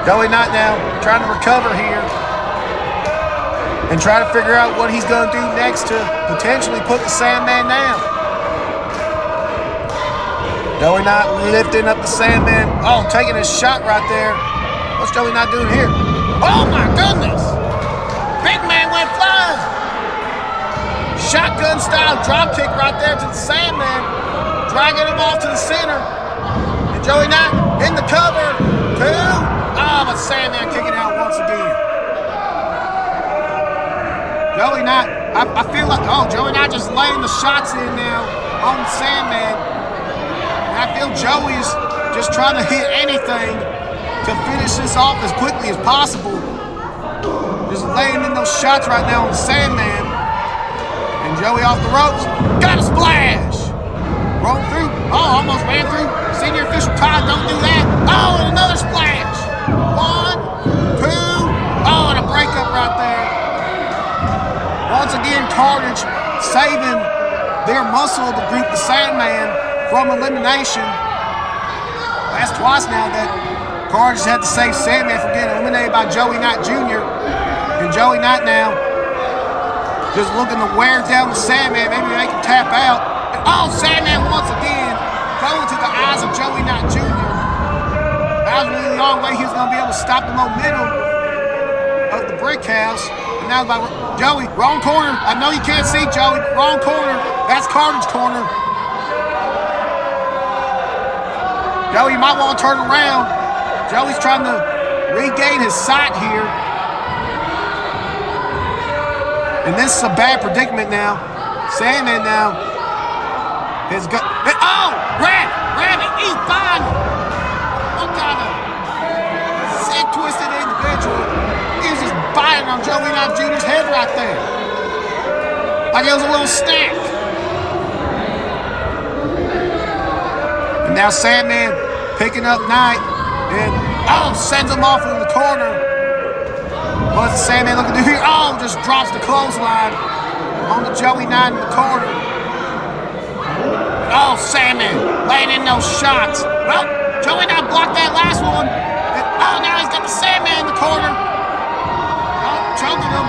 Joey Knight now trying to recover here and try to figure out what he's going to do next to potentially put the Sandman down. Joey Knight lifting up the Sandman. Oh, taking a shot right there. What's Joey Knight doing here? Oh my goodness! Big man went flying. Shotgun style drop kick right there to the Sandman. Dragging him off to the center. And Joey Knight in the cover. 2. But Sandman kicking out once again. Joey Knight, I feel like, Joey Knight just laying the shots in now on the Sandman. And I feel Joey's just trying to hit anything to finish this off as quickly as possible. Just laying in those shots right now on the Sandman. And Joey off the ropes. Got a splash! Roll through. Almost ran through. Senior official Todd, don't do that. And another splash. 1, 2. And a breakup right there. Once again, Carnage saving their muscle of the group, the Sandman, from elimination. That's twice now that Carnage has had to save Sandman from getting eliminated by Joey Knight Jr. And Joey Knight now just looking to wear down the Sandman. Maybe they can tap out. Sandman once again going to the eyes of Joey Knight Jr. That was really the only way he was going to be able to stop the momentum of the Brick House. And now it's about Joey, wrong corner. I know you can't see Joey, wrong corner. That's Carnage corner. Joey might want to turn around. Joey's trying to regain his sight here. And this is a bad predicament now. Sandman now has got, grab it, he's fine. What kind of sick, twisted individual? He was just biting on Joey Knight Jr.'s head right there. Like it was a little snack. And now Sandman picking up Knight and sends him off in the corner. What's the Sandman looking to do here? Just drops the clothesline on the Joey Knight in the corner. Sandman laying in those shots. Well, Joey Knight blocked that last one. And, now he's got the Sandman in the corner. Choking him.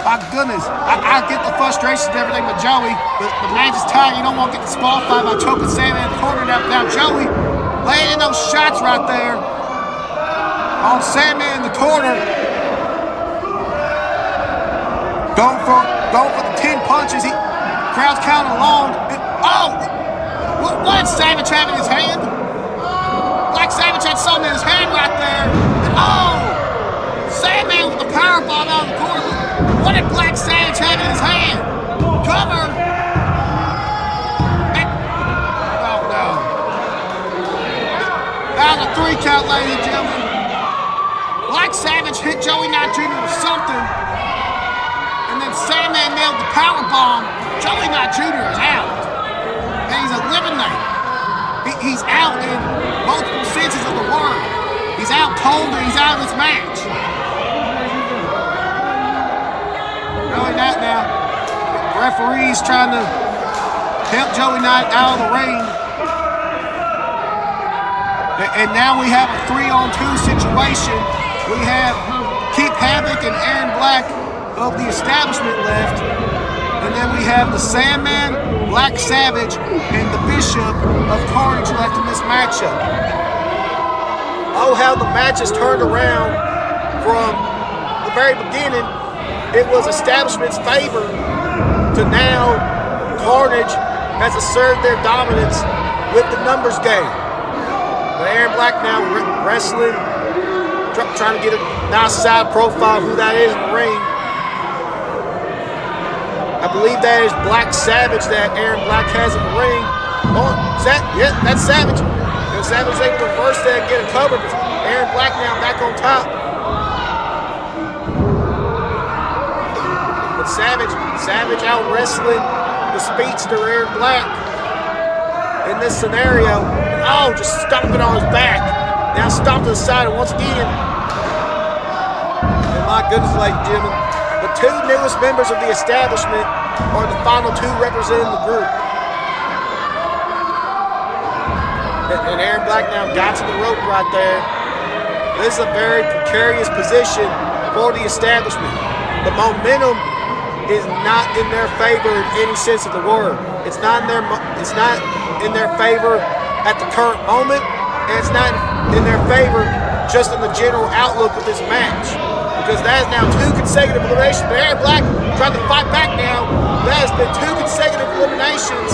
My goodness. I get the frustration and everything with Joey. But man, just tired. You don't want to get disqualified by choking Sandman in the corner. Now Joey laying in those shots right there on Sandman in the corner. Going for the 10 punches. Crowd's counting along. What did Savage have in his hand? Black Savage had something in his hand right there. And Sandman with the power bomb out of the corner. What did Black Savage have in his hand? Cover. Oh no. That was a 3 count, ladies and gentlemen. Black Savage hit Joey Knight Jr. with something. And then Sandman nailed the power bomb. Joey Knight Jr. is out. And he's eliminated. He's out in multiple senses of the word. He's out cold and he's out of this match. Not only that now, the referee's trying to help Joey Knight out of the ring. And now we have a 3-on-2 situation. We have Keep Havoc and Aaron Black of the establishment left. And then we have the Sandman, Black Savage, and the Bishop of Carnage left in this matchup. Oh, how the match has turned around from the very beginning. It was establishment's favor to now Carnage has asserted their dominance with the numbers game. But Aaron Black now wrestling, trying to get a nice side profile of who that is in the ring. I believe that is Black Savage that Aaron Black has in the ring. Oh, yeah, that's Savage. And Savage is able to reverse that and get a cover. But Aaron Black now back on top. But Savage out wrestling the speedster Aaron Black in this scenario. Oh, just stomping on his back. Now stomped to the side, and once again, and my goodness, ladies and gentlemen, the 2 newest members of the establishment are the final 2 representing the group. And Aaron Black now got to the rope right there. This is a very precarious position for the establishment. The momentum is not in their favor in any sense of the word. It's not in their favor at the current moment, and it's not in their favor just in the general outlook of this match. Because that is now 2 consecutive eliminations. But Aaron Black trying to fight back now. That has been 2 consecutive eliminations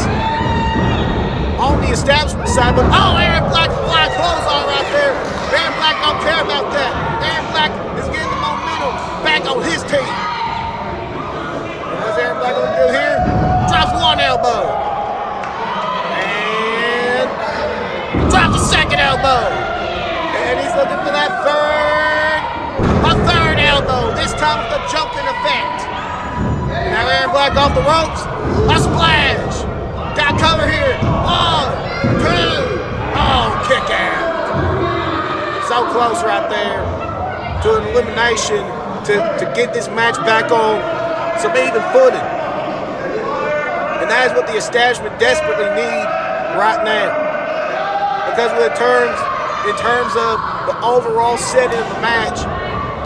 on the establishment side. But Aaron Black fly clothesline right there. Aaron Black don't care about that. Aaron Black is getting the momentum back on his team. And what's Aaron Black gonna do here? Drops 1 elbow. And drops a 2nd elbow. And he's looking for that third elbow, this time with the jumping effect. Now Aaron Black off the ropes, a splash. Got cover here, 1, 2, kick out. So close right there to an elimination to get this match back on some even footing. And that is what the establishment desperately need right now. Because in terms of the overall setting of the match,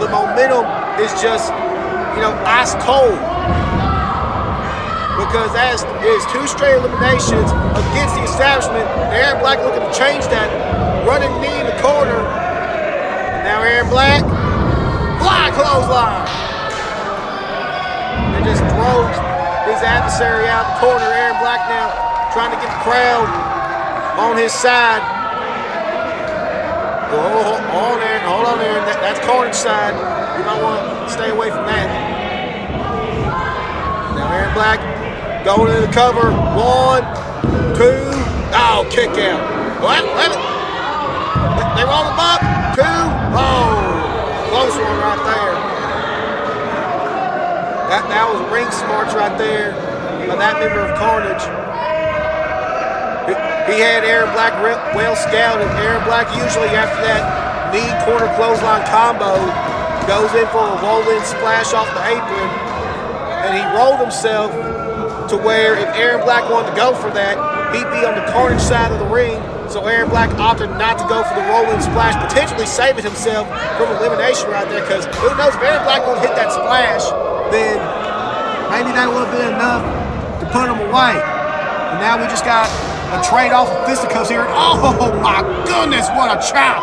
the momentum is just, ice cold. Because that is 2 straight eliminations against the establishment. Aaron Black looking to change that. Running knee in the corner. And now Aaron Black, fly clothesline. And just throws his adversary out the corner. Aaron Black now trying to get the crowd on his side. Hold on there. That's Carnage side. You might want to stay away from that. Now Aaron Black going into the cover. 1, 2. Kick out. What? They roll him up. 2. Close one right there. That was ring smarts right there by that member of Carnage. He had Aaron Black well scouted. Aaron Black usually after that knee corner clothesline combo goes in for a roll-in splash off the apron. And he rolled himself to where if Aaron Black wanted to go for that, he'd be on the Carnage side of the ring. So Aaron Black opted not to go for the roll-in splash, potentially saving himself from elimination right there. Because who knows, if Aaron Black would hit that splash, then maybe that would have been enough to put him away. And now we just got a trade-off of fisticuffs here. Oh my goodness, what a chop!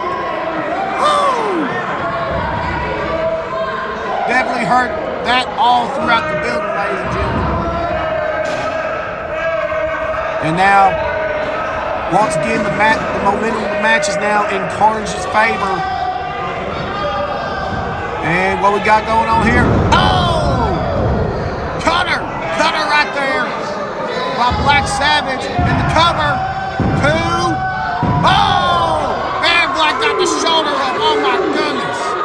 Definitely hurt that all throughout the building, ladies and gentlemen. And now, once again, the momentum of the match is now in Carnage's favor. And what we got going on here? Oh! Cutter right there by Black Savage in the cover. 2. Oh! Man, Black got the shoulder up. Oh my goodness.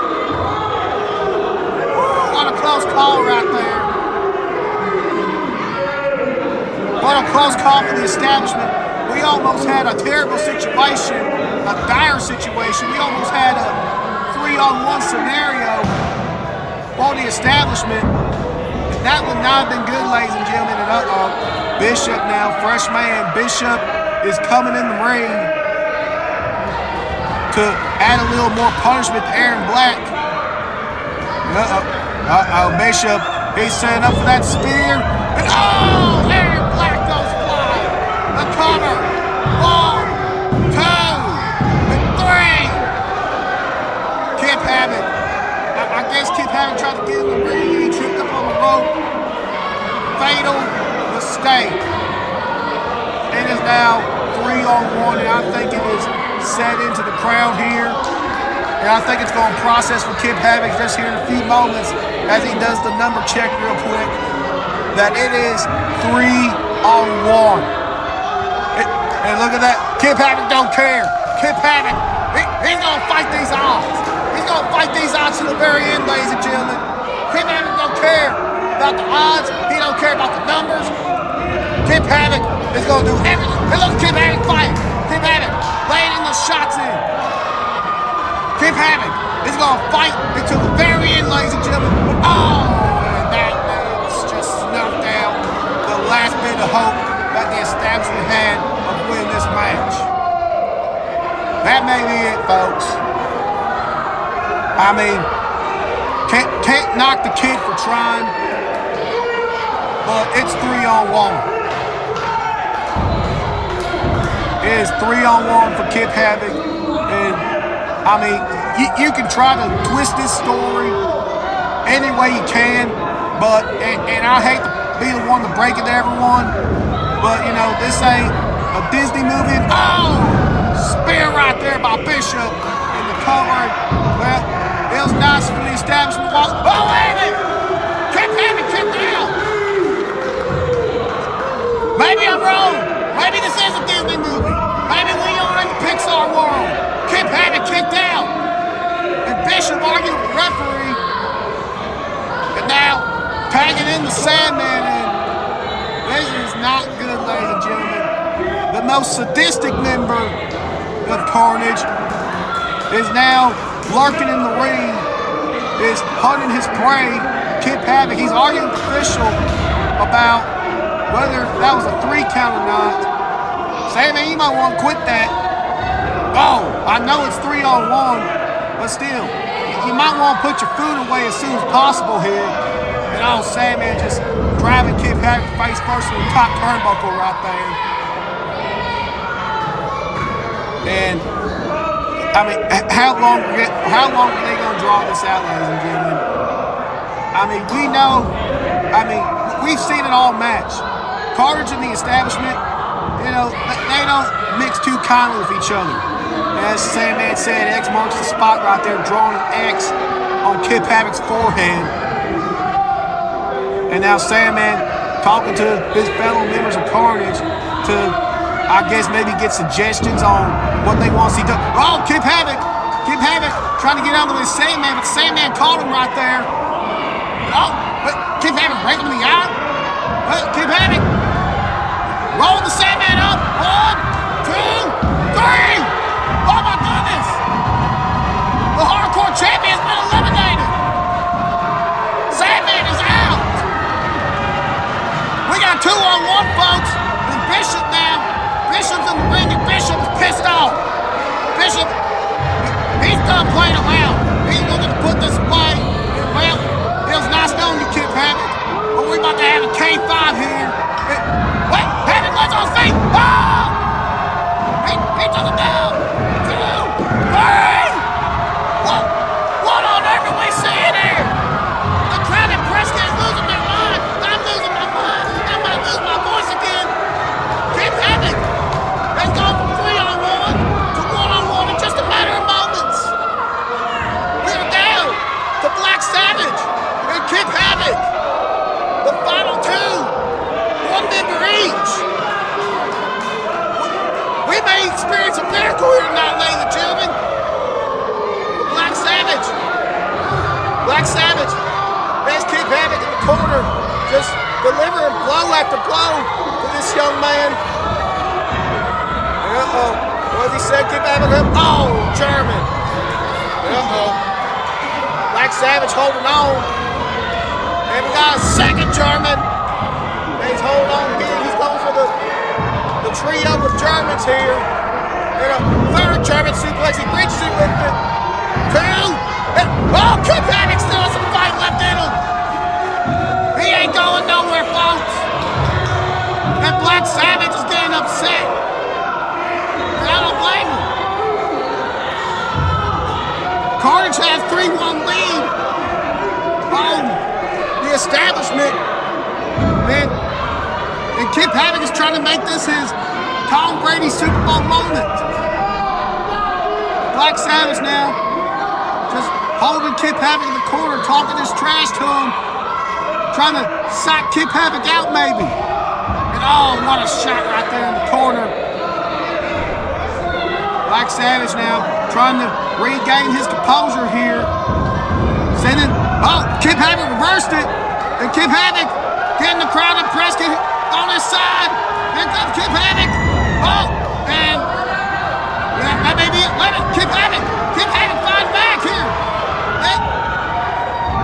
What a close call right there. What a close call for the establishment. We almost had a terrible situation, a dire situation. We almost had a 3-on-1 scenario for the establishment. That would not have been good, ladies and gentlemen. And Bishop now, fresh man. Bishop is coming in the ring to add a little more punishment to Aaron Black. Bishop, he's setting up for that spear. And Aaron Black goes flying. The cover. 1, 2, and 3. Kip Havoc. I guess Kip Havoc tried to get in the ring. He tripped up on the rope. Fatal mistake. It is now 3-on-1, and I think it is set into the crowd here. And I think it's going to process for Kip Havoc just here in a few moments as he does the number check real quick. That it is 3-on-1. And look at that. Kip Havoc don't care. Kip Havoc, he's going to fight these odds. He's going to fight these odds to the very end, ladies and gentlemen. Kip Havoc don't care about the odds. He don't care about the numbers. Kip Havoc is going to do everything. And look at Kip Havoc fight. Kip Havoc laying in the shots in. Kip Havoc is going to fight until the very end, ladies and gentlemen. And that man is just snuffed out the last bit of hope that the establishment had of winning this match. That may be it, folks. I mean, can't knock the kid for trying, but it's 3-on-1. It is 3-on-1 for Kip Havoc, and I mean, you can try to twist this story any way you can, but, and I hate to be the one to break it to everyone, but, you know, this ain't a Disney movie. Spear right there by Bishop in the cover. Well, it was nice for the establishment. Wait a minute! Kip Havoc kicked out! Maybe I'm wrong. Maybe this is a Disney movie. Maybe we are in the Pixar world. Kip Havoc kicked out. And Bishop argued with the referee. And now, tagging in the Sandman in. This is not good, ladies and gentlemen. The most sadistic member of Carnage is now lurking in the ring, is hunting his prey. Kip Havoc, he's arguing with the official about whether that was a 3 count or not. Say, man, you might want to quit that. I know it's 3-on-1, but still, you might want to put your food away as soon as possible here. And Sandman just driving Kip Havoc face first in the top turnbuckle right there. And I mean, how long are they going to draw this out, ladies and gentlemen? I mean, we know. I mean, we've seen it all match. Carnage and the establishment, you know, they don't mix too kindly with each other. As Sandman said, X marks the spot right there, drawing an X on Kip Havoc's forehead. And now Sandman talking to his fellow members of Carnage to, I guess, maybe get suggestions on what they want to see done. Kip Havoc trying to get out of the Sandman, but Sandman caught him right there. But Kip Havoc break him in the eye. Kip Havoc rolling the Sandman up. 1, 2, 3. Oh my goodness! The hardcore champion's been eliminated. Sandman is out. We got 2-on-1, folks. And Bishop now. Bishop's in the ring, and Bishop is pissed off. Bishop, he's done playing around. He's looking to put this away. And well, it was nice knowing you, Kip Havoc. But we're about to have a K5 here. Wait, Havoc lands on his feet. He took it down. 2, 3. What on earth are we seeing here? The crowd in Prescott reach. We may experience a miracle here tonight, ladies and gentlemen. Black Savage. Best Kid Havoc in the corner. Just delivering blow after blow to this young man. Uh-oh. What does he say? Kid Havoc? Oh, German. Uh-oh. Black Savage holding on. And we got a second German. And he's holding on again. He's going for the trio of Germans here. And a third German suplex. He bridges it with it. Two. And, oh, Kid Havoc still has some fight left in him. He ain't going nowhere, folks. And Black Savage is getting upset. And I don't blame him. Carnage has 3-1 lead on the establishment. Man, and Kid Havoc is trying to make this his Tom Brady Super Bowl moment. Black Savage now just holding Kid Havoc in the corner, talking his trash to him, trying to psych Kid Havoc out maybe. And oh, what a shot right there in the corner. Black Savage now trying to regain his composure here. Sending, oh, Kid Havoc reversed it. And Kid Havoc getting the crowd impressed on his side. Here comes Kid Havoc. Oh, and yeah, that may be it. Let it, Kid Havoc fight back here.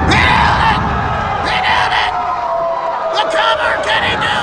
He did it! The cover, can he do